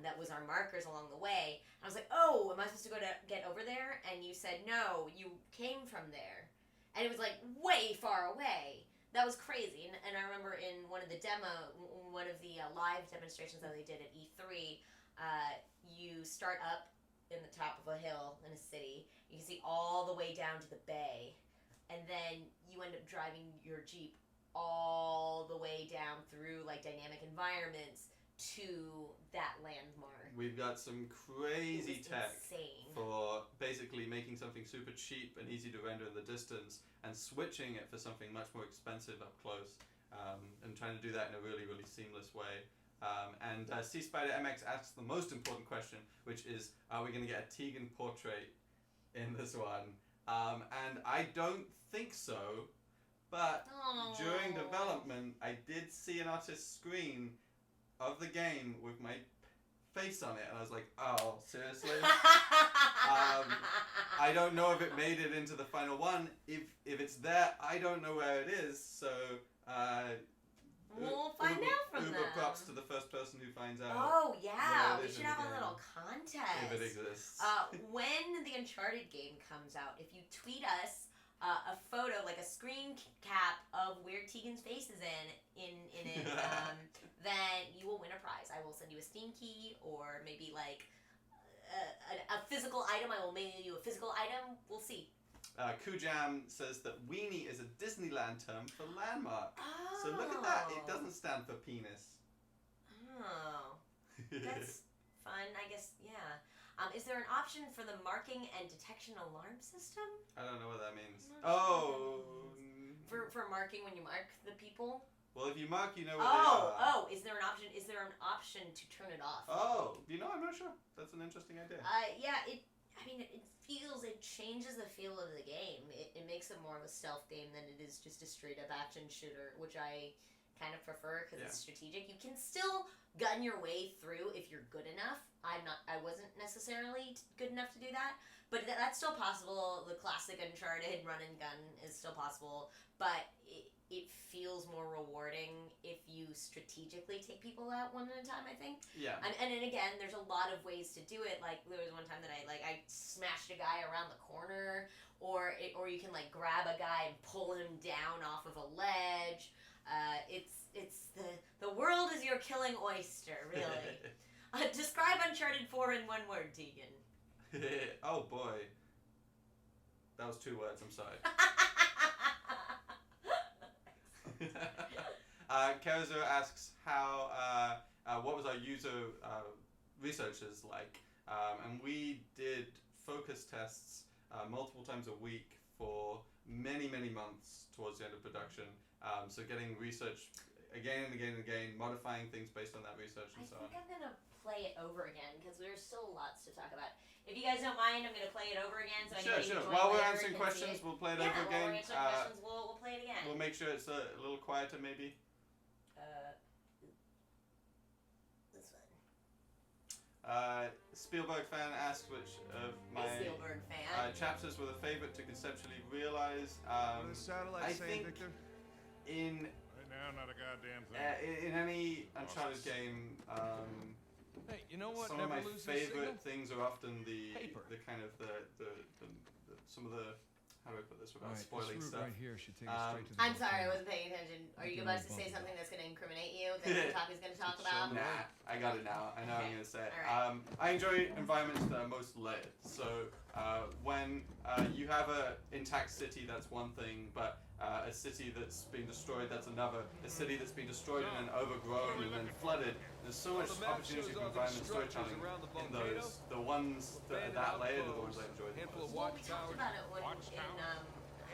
that was our markers along the way. I was like, oh, am I supposed to go to get over there? And you said, no, you came from there. And it was like way far away. That was crazy. And I remember in one of the live demonstrations that they did at E3, you start up in the top of a hill in a city. You can see all the way down to the bay. And then you end up driving your Jeep all the way down through like dynamic environments to that landmark. We've got some crazy tech insane. For basically making something super cheap and easy to render in the distance and switching it for something much more expensive up close, and trying to do that in a really, really seamless way. And C Spider MX asks the most important question, which is, are we going to get a Tegan portrait in this one? And I don't think so, but during development, I did see an artist's screen of the game with my face on it, and I was like, oh, seriously? I don't know if it made it into the final one. If it's there, I don't know where it is, so we'll find out from them. Uber props to the first person who finds out. Oh yeah, we is should in the have a game. little contest. If it exists. When the Uncharted game comes out, if you tweet us a photo, like a screen cap of where Tegan's face is in it, then you will win a prize. I will send you a Steam key, or maybe like a physical item. I will mail you a physical item. We'll see. Kujam says that weenie is a Disneyland term for landmark. Oh. So look at that. It doesn't stand for penis. Oh. That's fun, I guess, yeah. Is there an option for the marking and detection alarm system? I don't know what that means. For marking when you mark the people? Well, if you mark, you know where they are. Is there an option? Is there an option to turn it off? Oh, I'm not sure. That's an interesting idea. Yeah, it changes the feel of the game. It makes it more of a stealth game than it is just a straight up action shooter, which I kind of prefer because it's strategic. You can still gun your way through if you're good enough. I wasn't necessarily good enough to do that, but that's still possible. The classic Uncharted run and gun is still possible, but it feels more rewarding if you strategically take people out one at a time, I think. Yeah. And again, there's a lot of ways to do it. Like there was one time that I smashed a guy around the corner, or you can like grab a guy and pull him down off of a ledge. It's the world is your killing oyster, really. Describe Uncharted 4 in one word, Tegan. Oh boy. That was 2 words, I'm sorry. Karazu asks what was our user researches like, and we did focus tests multiple times a week for many months towards the end of production. So getting research again and again and again, modifying things based on that research and so on. I think I'm gonna play it over again because there's still lots to talk about. If you guys don't mind, I'm gonna play it over again. So Sure. While we're answering questions, we'll play it over again. While we're answering questions, we'll play it again. We'll make sure it's a little quieter, maybe. This one. Spielberg fan asks which of my Spielberg fan. chapters were the favorite to conceptually realize. What does the satellite I say, think Victor? in Right now, not a goddamn thing. in any Uncharted game, Hey, you know what? some of Never my loses favorite signal? things are often the Paper. kind of the some of the how do I put this All without right, spoiling this route stuff? right here should take us straight to the I'm sorry, I volcano. wasn't paying attention. Are you Okay, about to we'll say bump something it. that's going to incriminate you that Taku's going to talk about? Nah, I got it now. I know Okay. I'm gonna say it. Alright. I enjoy environments that are most layered. So when you have a intact city, that's one thing, but a city that's been destroyed, that's another. A city that's been destroyed and then overgrown and then flooded. There's so much the map opportunity shows for all the environment structures storytelling around the in volcano. those. The ones that are that layered are the ones I enjoy the Handful of most. Well, we talked watchtowers. about it when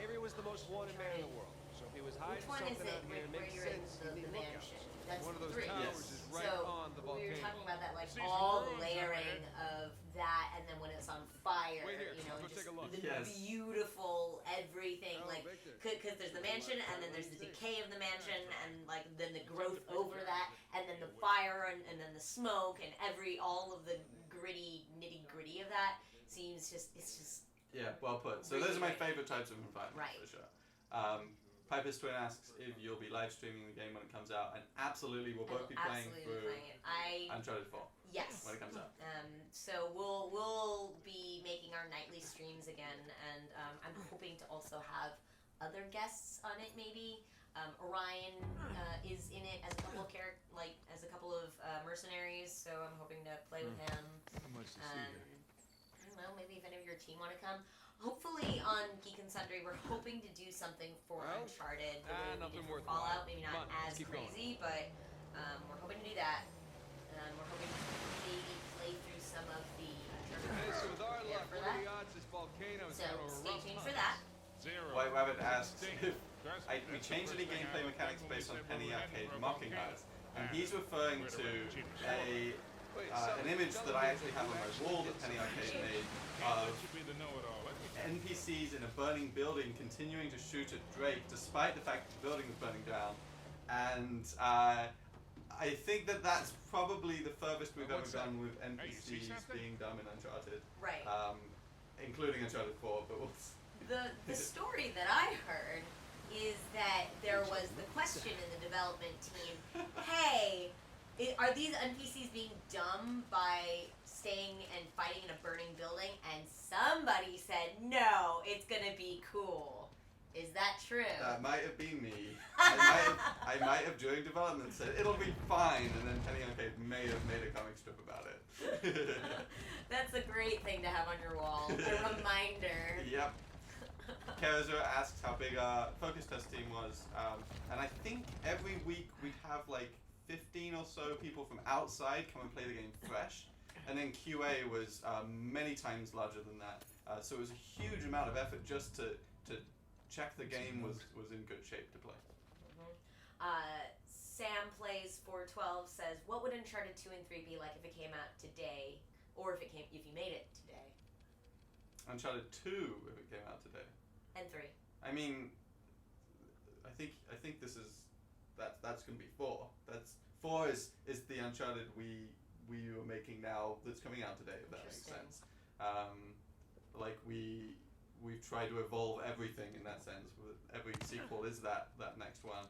Avery was the most wanted man in the world, so if he was hiding which one is something it out here, it where makes you're in sense. the You need to look out. mansion? That's One of those 3. towers Yes. is right So on the we were volcano. talking about that, like See some all the ruins layering of that, and then when it's on fire, Wait here, you know, go and take just a look. the Yes. beautiful everything, Oh, like Victor. because there's the mansion, and then there's the decay of the mansion, and like then the growth over that, and then the fire, and then the smoke, and all of the gritty nitty gritty of that seems it's just Yeah, well put. So Really those are my great. favorite types of environments Right. for sure. Piper's Twin asks if you'll be live streaming the game when it comes out, and absolutely we'll both be playing absolutely through playing it. Uncharted 4 Yes. when it comes out. So we'll be making our nightly streams again, and I'm hoping to also have other guests on it. Maybe Orion is in it as a couple of mercenaries, so I'm hoping to play with him. Not much to see I here. don't know, maybe if any of your team want to come. Hopefully on Geek and Sundry, we're hoping to do something for Well, Uncharted. The way we nothing did for worthwhile. Fallout, maybe Come not on, let's as keep going. crazy, but we're hoping to do that. We're hoping to maybe play through some of the Uncharted Hey, so with our yeah, luck, for what are that. the odds this volcano is So going to stay erupt? tuned for that. Zero. White Rabbit asks Stink. if Trust me, we that's the changed any first thing gameplay I looked mechanics at when we based on said we Penny were heading Arcade for a mocking volcano. us, and he's referring Where to the cheapest an image that I actually have on my wall that Penny Arcade made That of should be the know-it-all. NPCs in a burning building continuing to shoot at Drake despite the fact that the building was burning down. And I think that that's probably the furthest we've ever What's that? gone with Hey, you see NPCs something? being dumb in Uncharted, Right. including Uncharted 4, but we'll The story that I heard is that there was the question in the development team, hey, are these NPCs being dumb by staying and fighting in a burning building? And somebody said, no, it's gonna be cool. Is that true? That might have been me. I might have during development said it'll be fine, and then Penny Arcade may have made a comic strip about it. That's a great thing to have on your wall. A reminder. Yep. Karazo asks how big our focus test team was, and I think every week we have like 15 or so people from outside come and play the game fresh, and then QA was many times larger than that. So it was a huge amount of effort just to check the game was in good shape to play. Sam Plays 412 says, what would Uncharted 2 and 3 be like if it came out today, or if you made it today? Uncharted 2 if it came out today. And 3. I mean, I think this is that's gonna be 4. That's 4 is the Uncharted we are making now that's coming out today. If that makes sense. Like we've tried to evolve everything in that sense. Every sequel is that next one.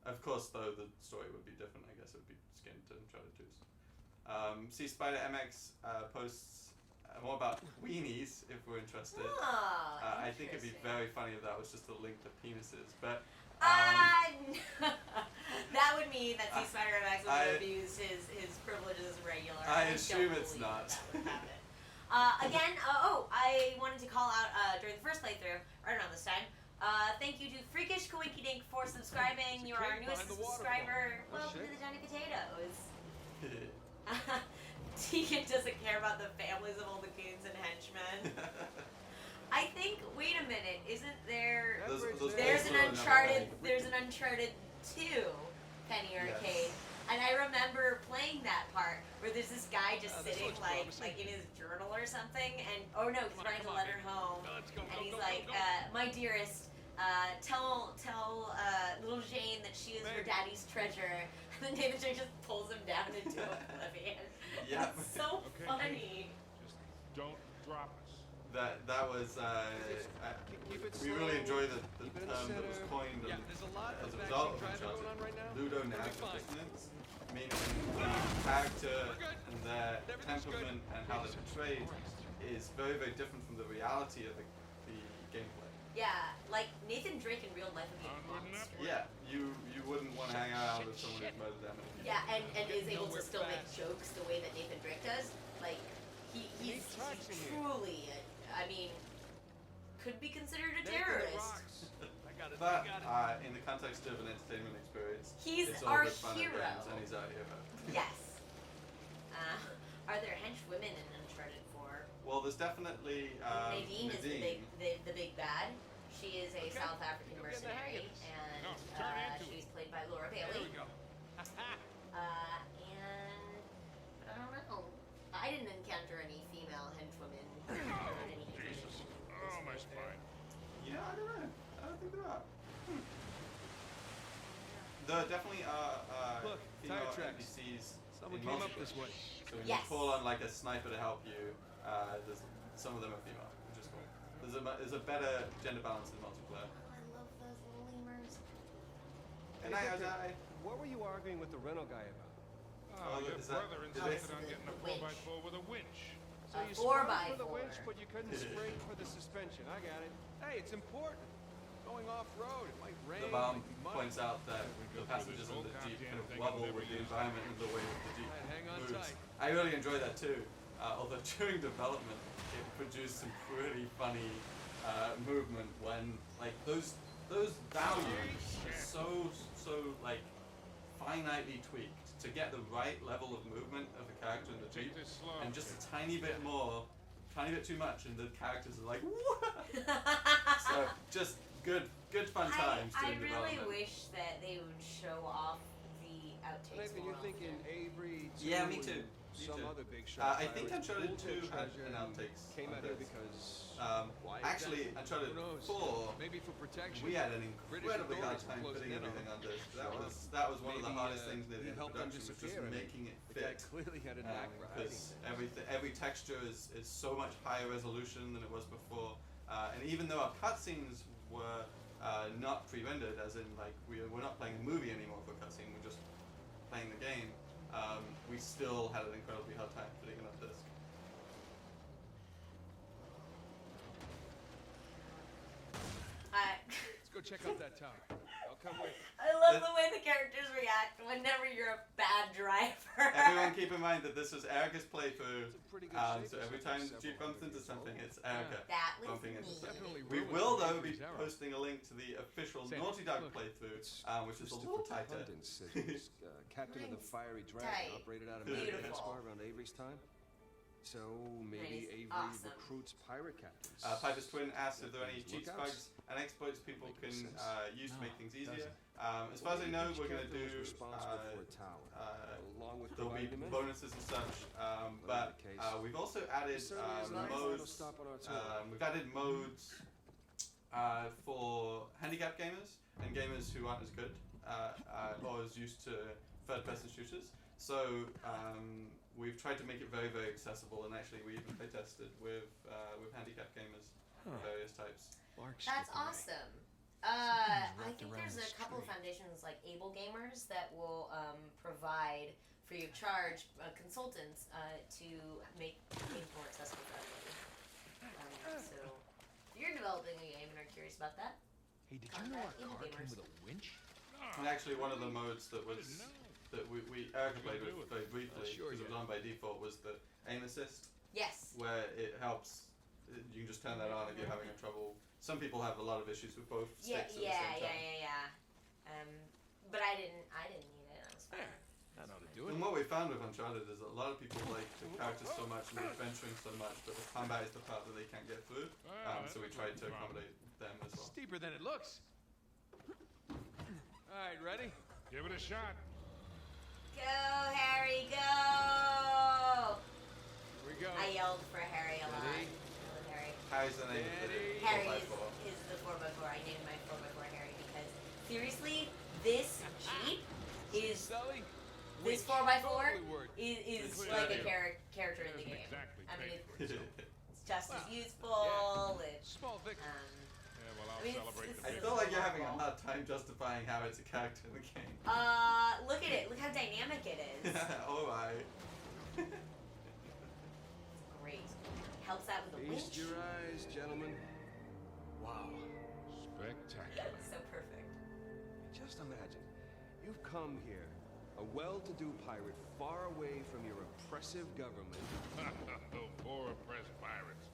Of course, though, the story would be different. I guess it would be skinned to Uncharted 2's. See Spider MX posts more about weenies if we're interested. Oh, I think it'd be very funny if that was just a link to penises, but. That would mean that C. Spider MX would abuse his privileges as a regular. I don't assume it's believe not. That would happen. Again, I wanted to call out during the first playthrough, right around this time. Thank you to Freakish Coinky Dink for subscribing. You are our newest subscriber. Welcome to the Tiny Potatoes. Tegan doesn't care about the families of all the goons and henchmen. I think. Wait a minute. Isn't there? There's an Uncharted. There's an Uncharted 2 Penny Arcade, and I remember playing that part where there's this guy just sitting like in his journal or something, and he's writing a letter home, and he's like, my dearest, tell little Jane that she is her daddy's treasure, and then David Jane just pulls him down into oblivion. Yeah. It's so funny. Just don't drop us. That was we really enjoy the term that was coined as a result of Uncharted, ludonarrative dissonance, meaning the character and their temperament and how they're portrayed is very, very different from the reality of the gameplay. Yeah, like Nathan Drake in real life would be a monster. Yeah, you wouldn't want to hang out with someone who's murdered that many people. Yeah, and is able to nowhere still make fast. jokes the way that Nathan Drake does. Like, he's traction here. truly, I mean, could be considered a Nathan terrorist. rocks. I got it. But I got it. in the context of an entertainment experience, He's it's all our good fun and hero. games, and he's our hero. Yes. Are there henchwomen in Uncharted 4? Well, there's definitely Nadine is the big bad. She is a Okay. South African You're getting the hang mercenary, of this. and No, turn into she's played by Laura There Bailey. we go. And I don't know. I didn't encounter any female henchwomen or any henchwomen. Oh, my spine. Yeah, I don't know. I don't think there are. There definitely are Look, female tire tracks. NPCs Someone in came up multiplayer. this way. So when Yes. you call on like a sniper to help you, there's some of them are female, which is cool. There's a better gender balance in multiplayer. Oh, I love those little lemurs. And Hey, I Victor, die. what were you arguing with the rental guy about? Oh, your is that- brother is insisted it- on getting a Winch. 4x4 with a winch. So A you 4x4. sprung for the winch, but you couldn't spring for the suspension. I got it. Hey, it's important. Going off-road, it might rain. The it bomb might be muddy. points out that We the go through passengers this in whole the Jeep goddamn kind of thing wobble and with never the use it. environment and the way that the Jeep Alright, hang on moves. tight. I really enjoy that too. Although during development, it produced some pretty funny movement when like those values are so like finitely tweaked to get the right level of movement of the character in the Take Jeep, this slow. and just a tiny bit more, tiny bit too much, and the characters are like, what? So just good fun times I during really development. wish that they would show off the outtakes Nathan, more you're thinking often. Avery, Yeah, me and too. Some too. other big shot. I think pirates Uncharted pulled their 2 had treasure an and outtakes came on out here this. because why Actually, exactly? Uncharted Who knows? 4, Maybe for protection. we had an British incredibly hard authorities time were closing putting in on everything on them. disc. So, That was one of the maybe, hardest things he in helped them production, was just disappear. I mean, making it the guy fit. clearly had a knack for hiding Because things. every texture is so much higher resolution than it was before, and even though our cutscenes were not pre-rendered, as in like we're not playing a movie anymore for a cutscene, we're just playing the game, we still had an incredibly hard time putting it on disc. Let's go check out that tower. I'll come with. I love the way the characters react whenever you're a bad driver. Everyone keep in mind that this was Erica's playthrough, It's in pretty good shape. so every It's time only Jeep bumps into several something, years it's old. Erica That was bumping into me. something. Definitely We ruined will though be Avery's era. posting a link to the official Sam, Naughty Dog look, playthrough, It's which is a Christopher little tighter. Condon scissors, captain of the Mine's Fiery tight. Dragon, operated out of Beautiful. Madagascar around Avery's time. So maybe That is Avery awesome. recruits pirate captains. Piper's Twin asks if there are any Lookouts. cheats, bugs, and exploits people can Makes sense. use to make things easier. doesn't. As far as I know, Each we're going to captain do, was responsible for a tower, along with there'll be providing them in. bonuses and such, but the case. we've also added It certainly is not a final modes. stop on our tour. We've added modes for handicap gamers and gamers who aren't as good or as used to third-person shooters. So we've tried to make it very, very accessible, and actually we even play tested with handicap gamers of various types. That's awesome. I think there's a couple of foundations like Able Gamers that will provide free of charge consultants to make games more accessible for everybody. So if you're developing a game and are curious about that, Hey, did you know our car came with a winch? And actually, one of the modes that was that we Erica played with very briefly Sure, because it was on by default was the aim assist, yes. where it helps. You can just turn that on if you're having trouble. Some people have a lot of issues with both Yeah, sticks at the same time. But I didn't need it. I was fine. That ought to do And what we found with Uncharted is that a lot of people like the characters so much and the adventuring so much, but the combat is the part that they can't get through. So we tried to accommodate them as well. Steeper than it looks. All right, ready? Give it a shot. Go, Harry, go! Here we go. I yelled for Harry a lot. Ready? I love Harry. Harry's the name of Daddy. the Harry 4x4. is the 4x4. I named my 4x4 Harry because, seriously, this Jeep is, Sully. this Winch. 4x4 Totally worked. is Clear like a idea. character in the Hasn't game. exactly I mean, paid for itself. it's just as Well, useful. It's, Small victory. Yeah, well, I'll I mean, celebrate it's- the I it's- feel like you're having a hard time justifying how it's a character in the game. look at it. Look how dynamic it is. Alright. Great. Helps out with the Feast winch. your eyes, gentlemen. Wow. Spectacular. So perfect. Just imagine, you've come here, a well-to-do pirate far away from your oppressive government. Oh, poor oppressed pirates.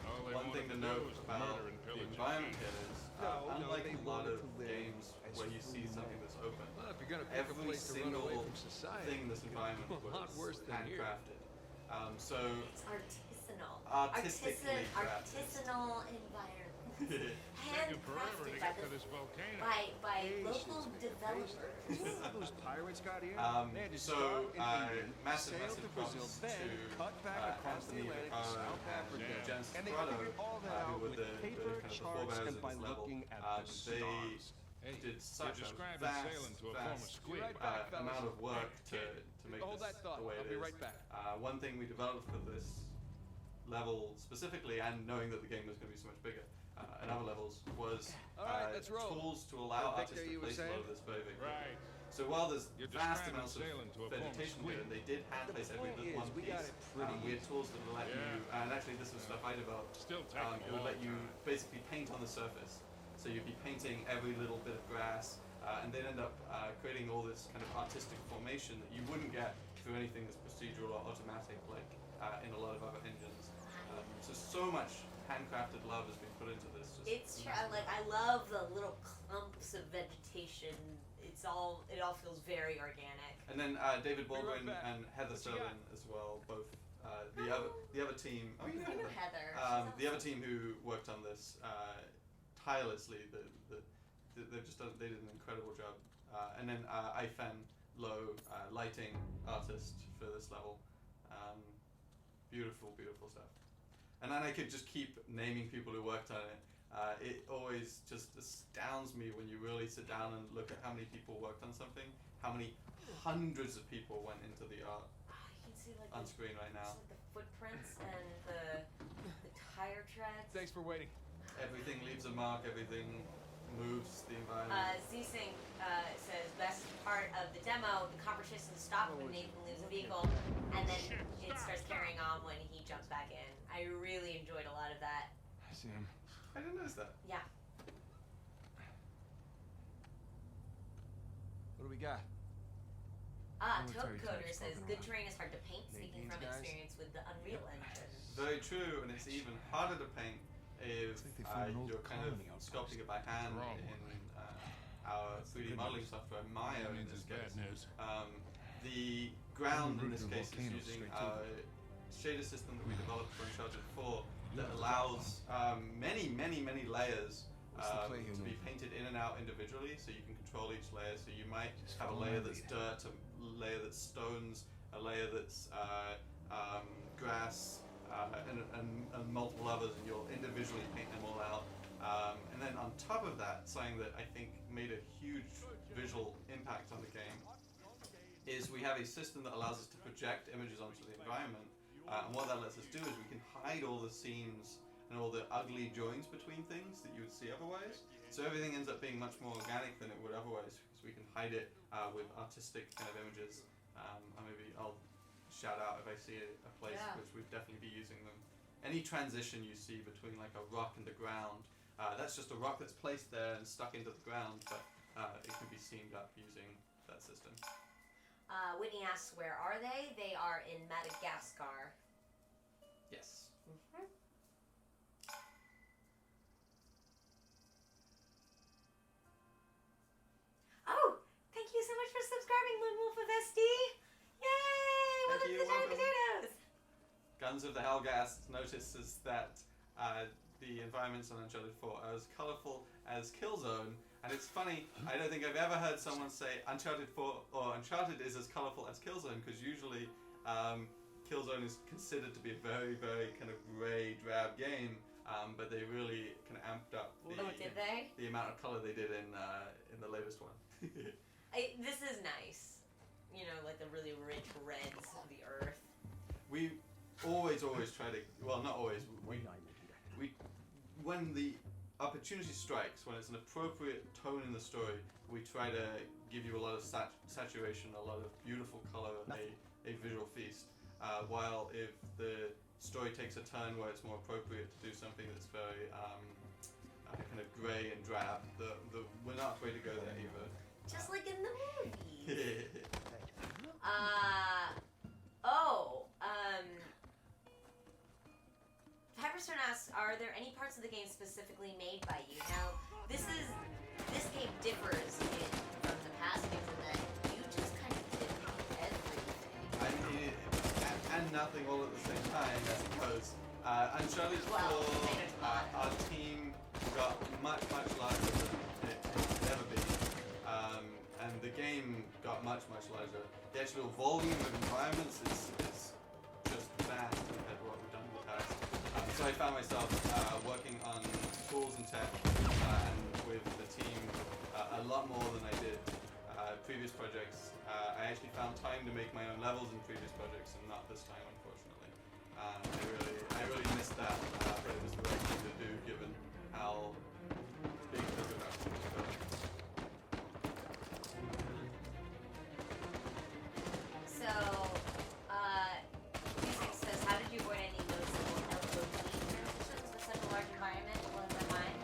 All they One wanted thing to do note was about murder and the pillage. environment here is, No, unlike they a lot wanted of to live games as where you see free something men. that's open, Well, if you're gonna pick a every place to run away single from society, thing in this environment a lot was worse than here. handcrafted. So It's artisanal. Artistically crafted. Artisanal environment. Taking forever to Handcrafted get to this volcano. by local Patience, developers. patience. Those pirates got here. They had to So, start in England, massive sail to Brazil, props then to cut back across the Anthony Atlantic to Vaccaro South Africa. Yeah. Jen And they Scotto, figured all that who out were with paper, kind of the charts, forebearers and of by this level. looking at the They stars. Hey, did such you're a describing vast, sailing to a former vast squid. Right back, fellas. amount of work to make Hold this that thought. the way I'll it be is. right back. One thing we developed for this level specifically, and knowing that the game was going to be so much bigger, and other levels, was All right, let's roll. tools to allow Victor, artists to you were place a lot saying? of this very big. Right. So while there's You're vast describing amounts of sailing to a former vegetation squid. here, and they did hand The place every point little is, one we piece. got it pretty We had tools that would let you, Yeah. and actually this was stuff I developed. Still taking It a would long let you time. basically paint on the surface. So you'd be painting every little bit of grass, and they'd end up creating all this kind of artistic formation that you wouldn't get through anything that's procedural or automatic, like in a lot of other engines. So much handcrafted love has been put into this. Just It's true. massively. I love the little clumps of vegetation. It all feels very organic. And then David Be right Baldwin back. and Heather What you got? Sterling as well, both the other team. Oh, you know I know Heather. Heather. The other team who worked on this tirelessly, they've just done, they did an incredible job. And then Ifen Low, lighting artist for this level. Beautiful, beautiful stuff. And then I could just keep naming people who worked on it. It always just astounds me when you really sit down and look at how many people worked on something, how many hundreds of people went into the art You can see like on screen right now. just like the footprints and the tire treads. Thanks for waiting. Everything leaves a mark, everything moves the environment. Z-Sync says best part of the demo, the conversation stops when Nathan leaves a vehicle, and then it starts carrying on when he jumps back in. I really enjoyed a lot of that. I see him. I didn't notice that. Yeah. What do we got? Military Toad Coder types says poking good around. terrain is hard to paint, speaking Nadine's from guys? experience with the Unreal Engine. Very true, and it's even harder to paint if It's like they found an old you're kind of colony outpost. sculpting it by hand wrong in one. our That's the 3D good modeling news. software, Maya That in means this it's bad case. news. The ground in route this to the case is volcano using straight to a shader system that we developed for Uncharted 4 that allows many layers What's the play here, to be Nathan? painted in and out individually, so you can control each layer. So you might Just have a follow layer my that's lead. dirt, a layer that's stones, a layer that's grass, and multiple others, and you'll individually paint them all out. And then on top of that, something that I think made a huge visual impact on the game is we have a system that allows us to project images onto the environment. And what that lets us do is we can hide all the seams and all the ugly joins between things that you would see otherwise. So everything ends up being much more organic than it would otherwise, because we can hide it with artistic kind of images. Or maybe I'll shout out if I see a place, Yeah. which we'd definitely be using them. Any transition you see between like a rock and the ground, that's just a rock that's placed there and stuck into the ground, but it can be seamed up using that system. Whitney asks, where are they? They are in Madagascar. Yes. Mm-hmm. Oh, thank you so much for subscribing, Lone Wolf of SD. Yay! Thank Welcome you, to the Giant welcome. Potatoes. Guns of the Hellghast notices that the environments on Uncharted 4 are as colourful as Killzone, and it's funny, I don't think I've ever heard someone say Uncharted 4 or Uncharted is as colourful as Killzone, because usually Killzone is considered to be a very, very kind of grey, drab game, but they really kind of amped up Did they? the amount of colour they did in the latest one. This is nice. You know, like the really rich reds of the earth. We always try to, well, not always, when the opportunity strikes, when it's an appropriate tone in the story, we try to give you a lot of saturation, a lot of beautiful color, a visual feast. While if the story takes a turn where it's more appropriate to do something that's very grab. We're not afraid to go there either. Just like in the movies. Pepperstone asks, are there any parts of the game specifically made by you? Now, this game differs from the past games in that you just kind of did everything. I mean, and nothing all at the same time, I suppose. Uncharted 4, our team got much larger than it's ever been. And the game got much larger. The actual volume of environments is just vast compared to what we've done in the past. So I found myself working on tools and tech and with the team a lot more than I did previous projects. I actually found time to make my own levels in previous projects and not this time, unfortunately. I really missed that, but it was the right thing to do given how big the production was going. So, Music says, how did you avoid any noticeable LOD transitions with such a large environment? Well, in my mind,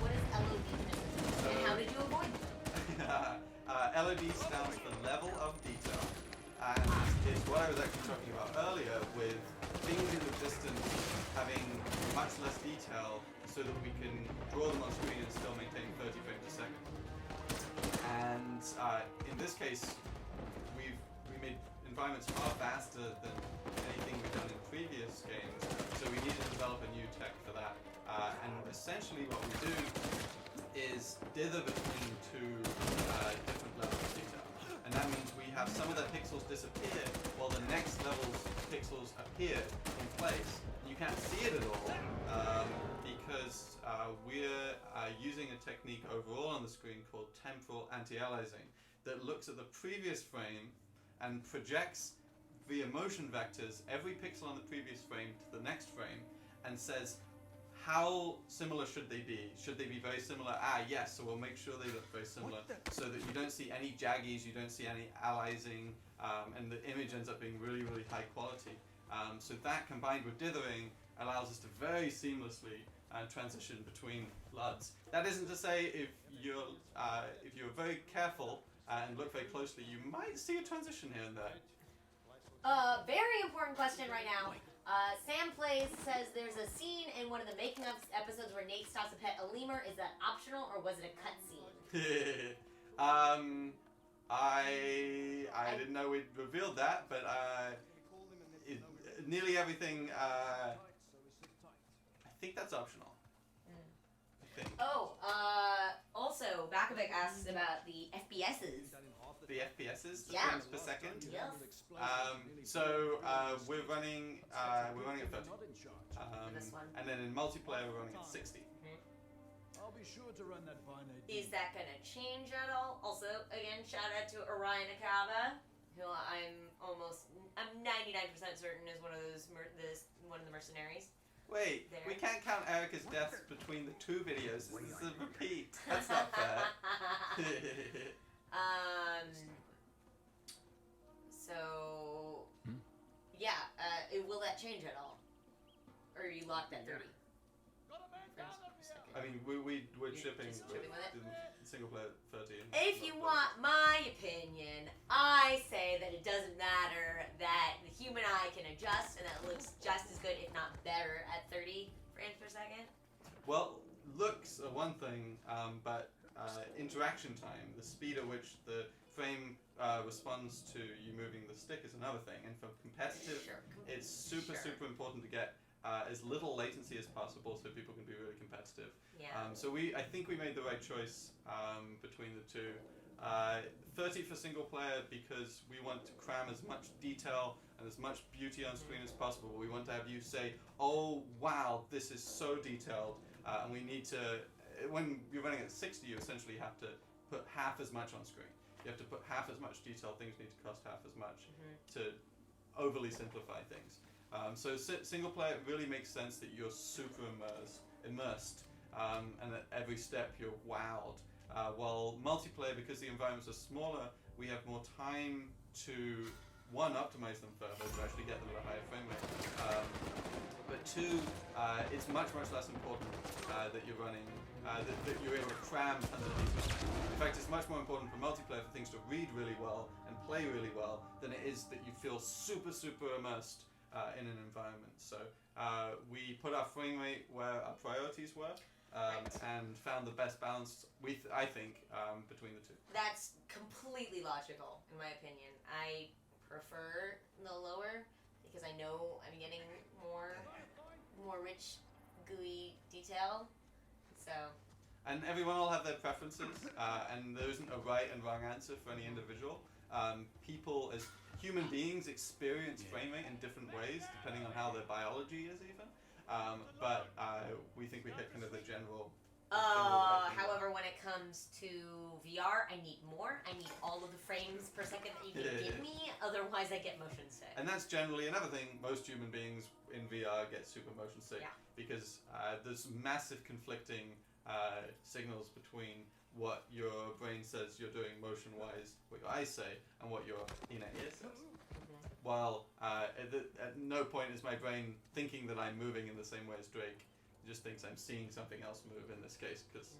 what is LOD transitions, and how did you avoid them? LOD stands for level of detail, and it's what I was actually talking about earlier with things in the distance having much less detail so that we can draw them on screen and still maintain 30 frames a second. And in this case, we made environments far faster than anything we've done in previous games, so we needed to develop a new tech for that. And essentially what we do is dither between two different levels of detail. And that means we have some of the pixels disappear while the next level's pixels appear in place. You can't see it at all because we're using a technique overall on the screen called temporal anti-aliasing that looks at the previous frame and projects via motion vectors every pixel on the previous frame to the next frame and says, how similar should they be? Should they be very similar? Yes, so we'll make sure they look very similar so that you don't see any jaggies, you don't see any aliasing, and the image ends up being really high quality. So that combined with dithering allows us to very seamlessly transition between LUDs. That isn't to say if you're very careful and look very closely, you might see a transition here and there. Very important question right now. Sam Plays says there's a scene in one of the making of episodes where Nate stops a pet a lemur. Is that optional or was it a cut scene? I didn't know we'd revealed that, but nearly everything. I think that's optional. I think. Oh, also, Bakovic asks about the FPSs. The FPSs, the Yeah. frames per second. Yes. So we're running at 30. This one. And then in multiplayer we're running at 60. I'll be sure to run that by Nadine. Is that gonna change at all? Also, again, shout out to Orion Akaba, who I'm 99% certain is one of the mercenaries. Wait, There. we can't count Erica's deaths between the two videos. This is a repeat. That's not fair. So, yeah, will that change at all? Or are you locked at 30? Frames per second? I mean, we're shipping Just with shipping with it? single player 30. If you want my opinion, I say that it doesn't matter, that the human eye can adjust and that it looks just as good, if not better, at 30 frames per second. Well, looks are one thing, but interaction time, the speed at which the frame responds to you moving the stick is another thing. And for competitive, it's super important to get as little latency as possible so people can be really competitive. Yeah. So I think we made the right choice between the two. 30 for single player because we want to cram as much detail and as much beauty on screen as possible. We want to have you say, oh wow, this is so detailed, and we need to, when you're running at 60, you essentially have to put half as much on screen. You have to put half as much detail, things need to cost half as much to overly simplify things. So single player, it really makes sense that you're super immersed, and at every step you're wowed. While multiplayer, because the environments are smaller, we have more time to, one, optimize them further to actually get them at a higher frame rate. But two, it's much less important that that you're running, that you're able to cram tons of things in. In fact, it's much more important for multiplayer for things to read really well and play really well than it is that you feel super, super immersed in an environment. So we put our frame rate where our priorities were. And found the best balance, I think, between the two. That's completely logical, in my opinion. I prefer the lower because I know I'm getting more rich, gooey detail. So. And everyone will have their preferences, and there isn't a right and wrong answer for any individual. People, as human beings, experience frame rate in different ways, depending on how their biology is, even. But we think we hit kind of the general. However, when it comes to VR, I need more. I need all of the frames per second that you can give me. Otherwise, I get motion sick. And that's generally another thing. Most human beings in VR get super motion sick because there's massive conflicting signals between what your brain says you're doing motion-wise, what your eyes say, and what your inner ear says. While at no point is my brain thinking that I'm moving in the same way as Drake. It just thinks I'm seeing something else move in this case, because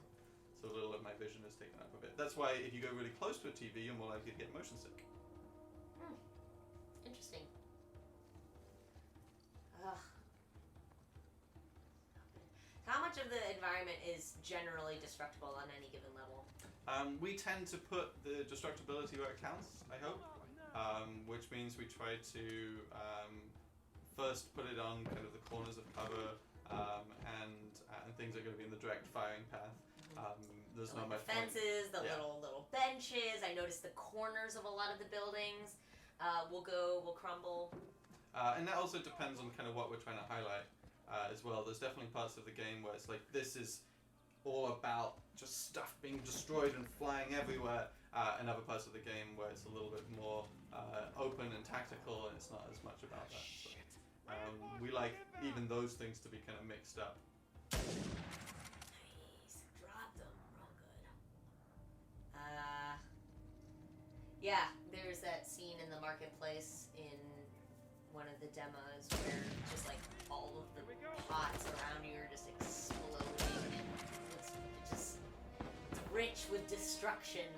so little of my vision is taken up a bit. That's why if you go really close to a TV, you're more likely to get motion sick. Interesting. Ugh. How much of the environment is generally destructible on any given level? We tend to put the destructibility where it counts, I hope. Which means we try to first put it on kind of the corners of cover and things that are going to be in the direct firing path. There's not much fences, the little benches. I noticed the corners of a lot of the buildings will crumble. And that also depends on kind of what we're trying to highlight as well. There's definitely parts of the game where it's like this is all about just stuff being destroyed and flying everywhere. And other parts of the game where it's a little bit more open and tactical, and it's not as much about that. So, we like even those things to be kind of mixed up. Nice, drop them real good. Yeah, there's that scene in the marketplace in one of the demos where just like all of the pots around you are just exploding, and it's rich with destruction.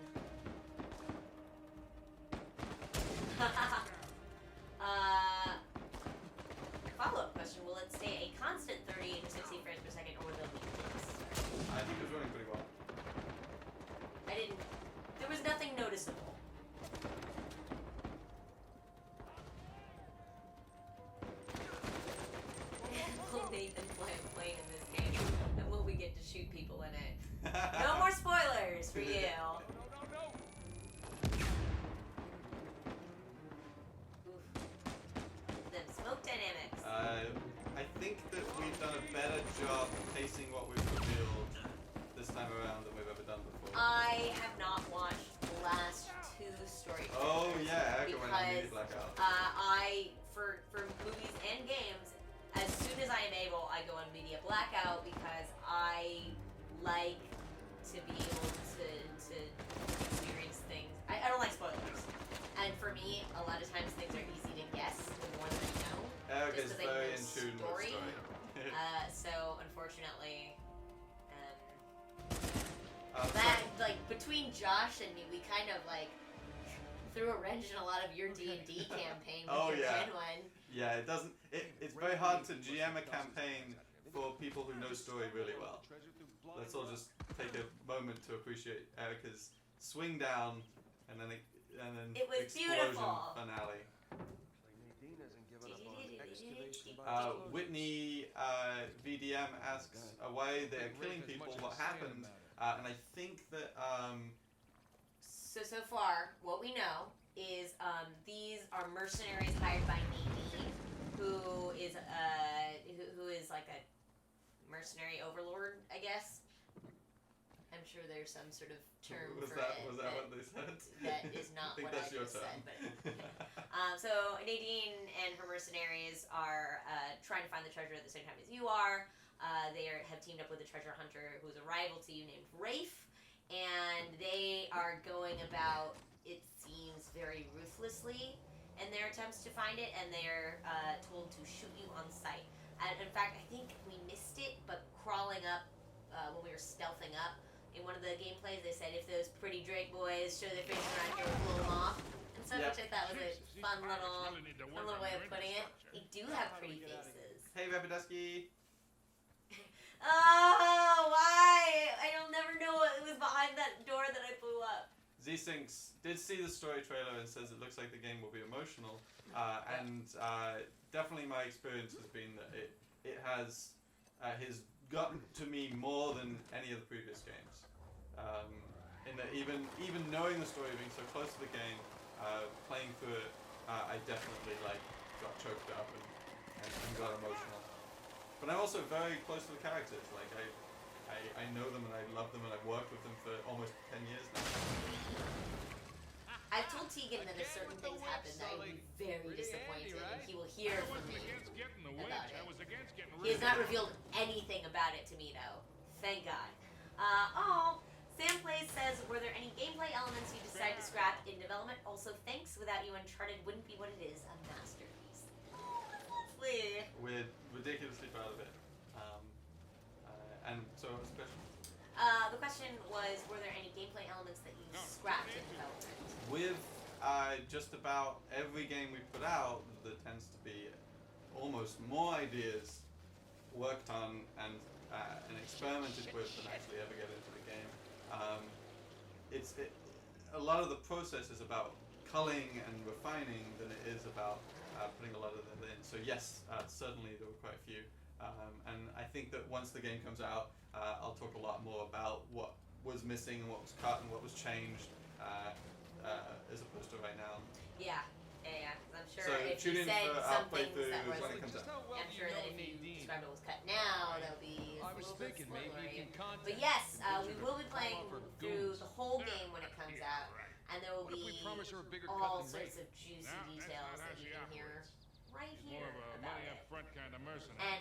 Follow-up question, will it stay a constant 30 to 60 frames per second, or will there be dips? I think it was running pretty well. There was nothing noticeable. Will Nathan fly a plane in this game, and will we get to shoot people in it? No more spoilers for you. I think that we've done a better job pacing what we've revealed this time around than we've ever done before. I have not watched the last two story trailers. Oh yeah, Erica went on Media Blackout. For movies and games, as soon as I am able, I go on Media Blackout because I like to be able to experience things. I don't like spoilers. And for me, a lot of times things are easy to guess the more that I know. Erica's very in tune with story. So unfortunately, that like between Josh and me, we kind of like threw a wrench in a lot of your D&D campaign with your genuine. Yeah, it doesn't. It's very hard to GM a campaign for people who know story really well. Let's all just take a moment to appreciate Erica's swing down and then it was explosion beautiful. Finale. Uh, Whitney VDM asks, why they're killing people, what happened? And I think that... So far, what we know is these are mercenaries hired by Nadine, who is like a mercenary overlord, I guess. I'm sure there's some sort of term for it. Was that what they said? That is not what I just said. But, so Nadine and her mercenaries are trying to find the treasure at the same time as you are. They have teamed up with a treasure hunter who's a rival to you named Rafe, and they are going about, it seems, very ruthlessly in their attempts to find it, and they're told to shoot you on sight. And in fact, I think we missed it, but crawling up when we were stealthing up. In one of the gameplays, they said if those pretty Drake boys show their faces around here, we'll blow them off. And so, which I thought was a fun little way of putting it. They do have pretty faces. Hey, Rapideski. Oh, why? I'll never know what was behind that door that I blew up. Z-Syncs did see the story trailer and says it looks like the game will be emotional. And definitely my experience has been that it has gotten to me more than any of the previous games. In that even knowing the story, being so close to the game, playing through it, I definitely got choked up and got emotional. But I'm also very close to the characters. Like I know them and I love them and I've worked with them for almost 10 years now. I've told Tegan that if certain things happen, that I will be very disappointed, and he will hear from me about it. He has not revealed anything about it to me, though. Thank God. Sam Plays says, were there any gameplay elements you decided to scrap in development? Also, thanks. Without you, Uncharted wouldn't be what it is, a masterpiece. Lovely. We're ridiculously proud of it. And so, what's the question? The question was, were there any gameplay elements that you scrapped in development? With just about every game we put out, there tends to be almost more ideas worked on and experimented with than actually ever get into the game. A lot of the process is about culling and refining than it is about putting a lot of that in. So yes, certainly there were quite a few. And I think that once the game comes out, I'll talk a lot more about what was missing and what was cut and what was changed, as opposed to right now. Yeah. Because I'm sure So if tune you in said for our some things that were, playthroughs when it comes out. I'm sure that if you described what was cut now, that'll be a I was little bit thinking maybe you spoilery. can contact But yes, the we Digital will be playing Developer through Goons. the whole game when it comes out, and there will What if be we promise her a bigger cut all than sorts Ray? of juicy No, that's details not how that you she can hear operates. right More here of a about money it. up front kind of mercenary. And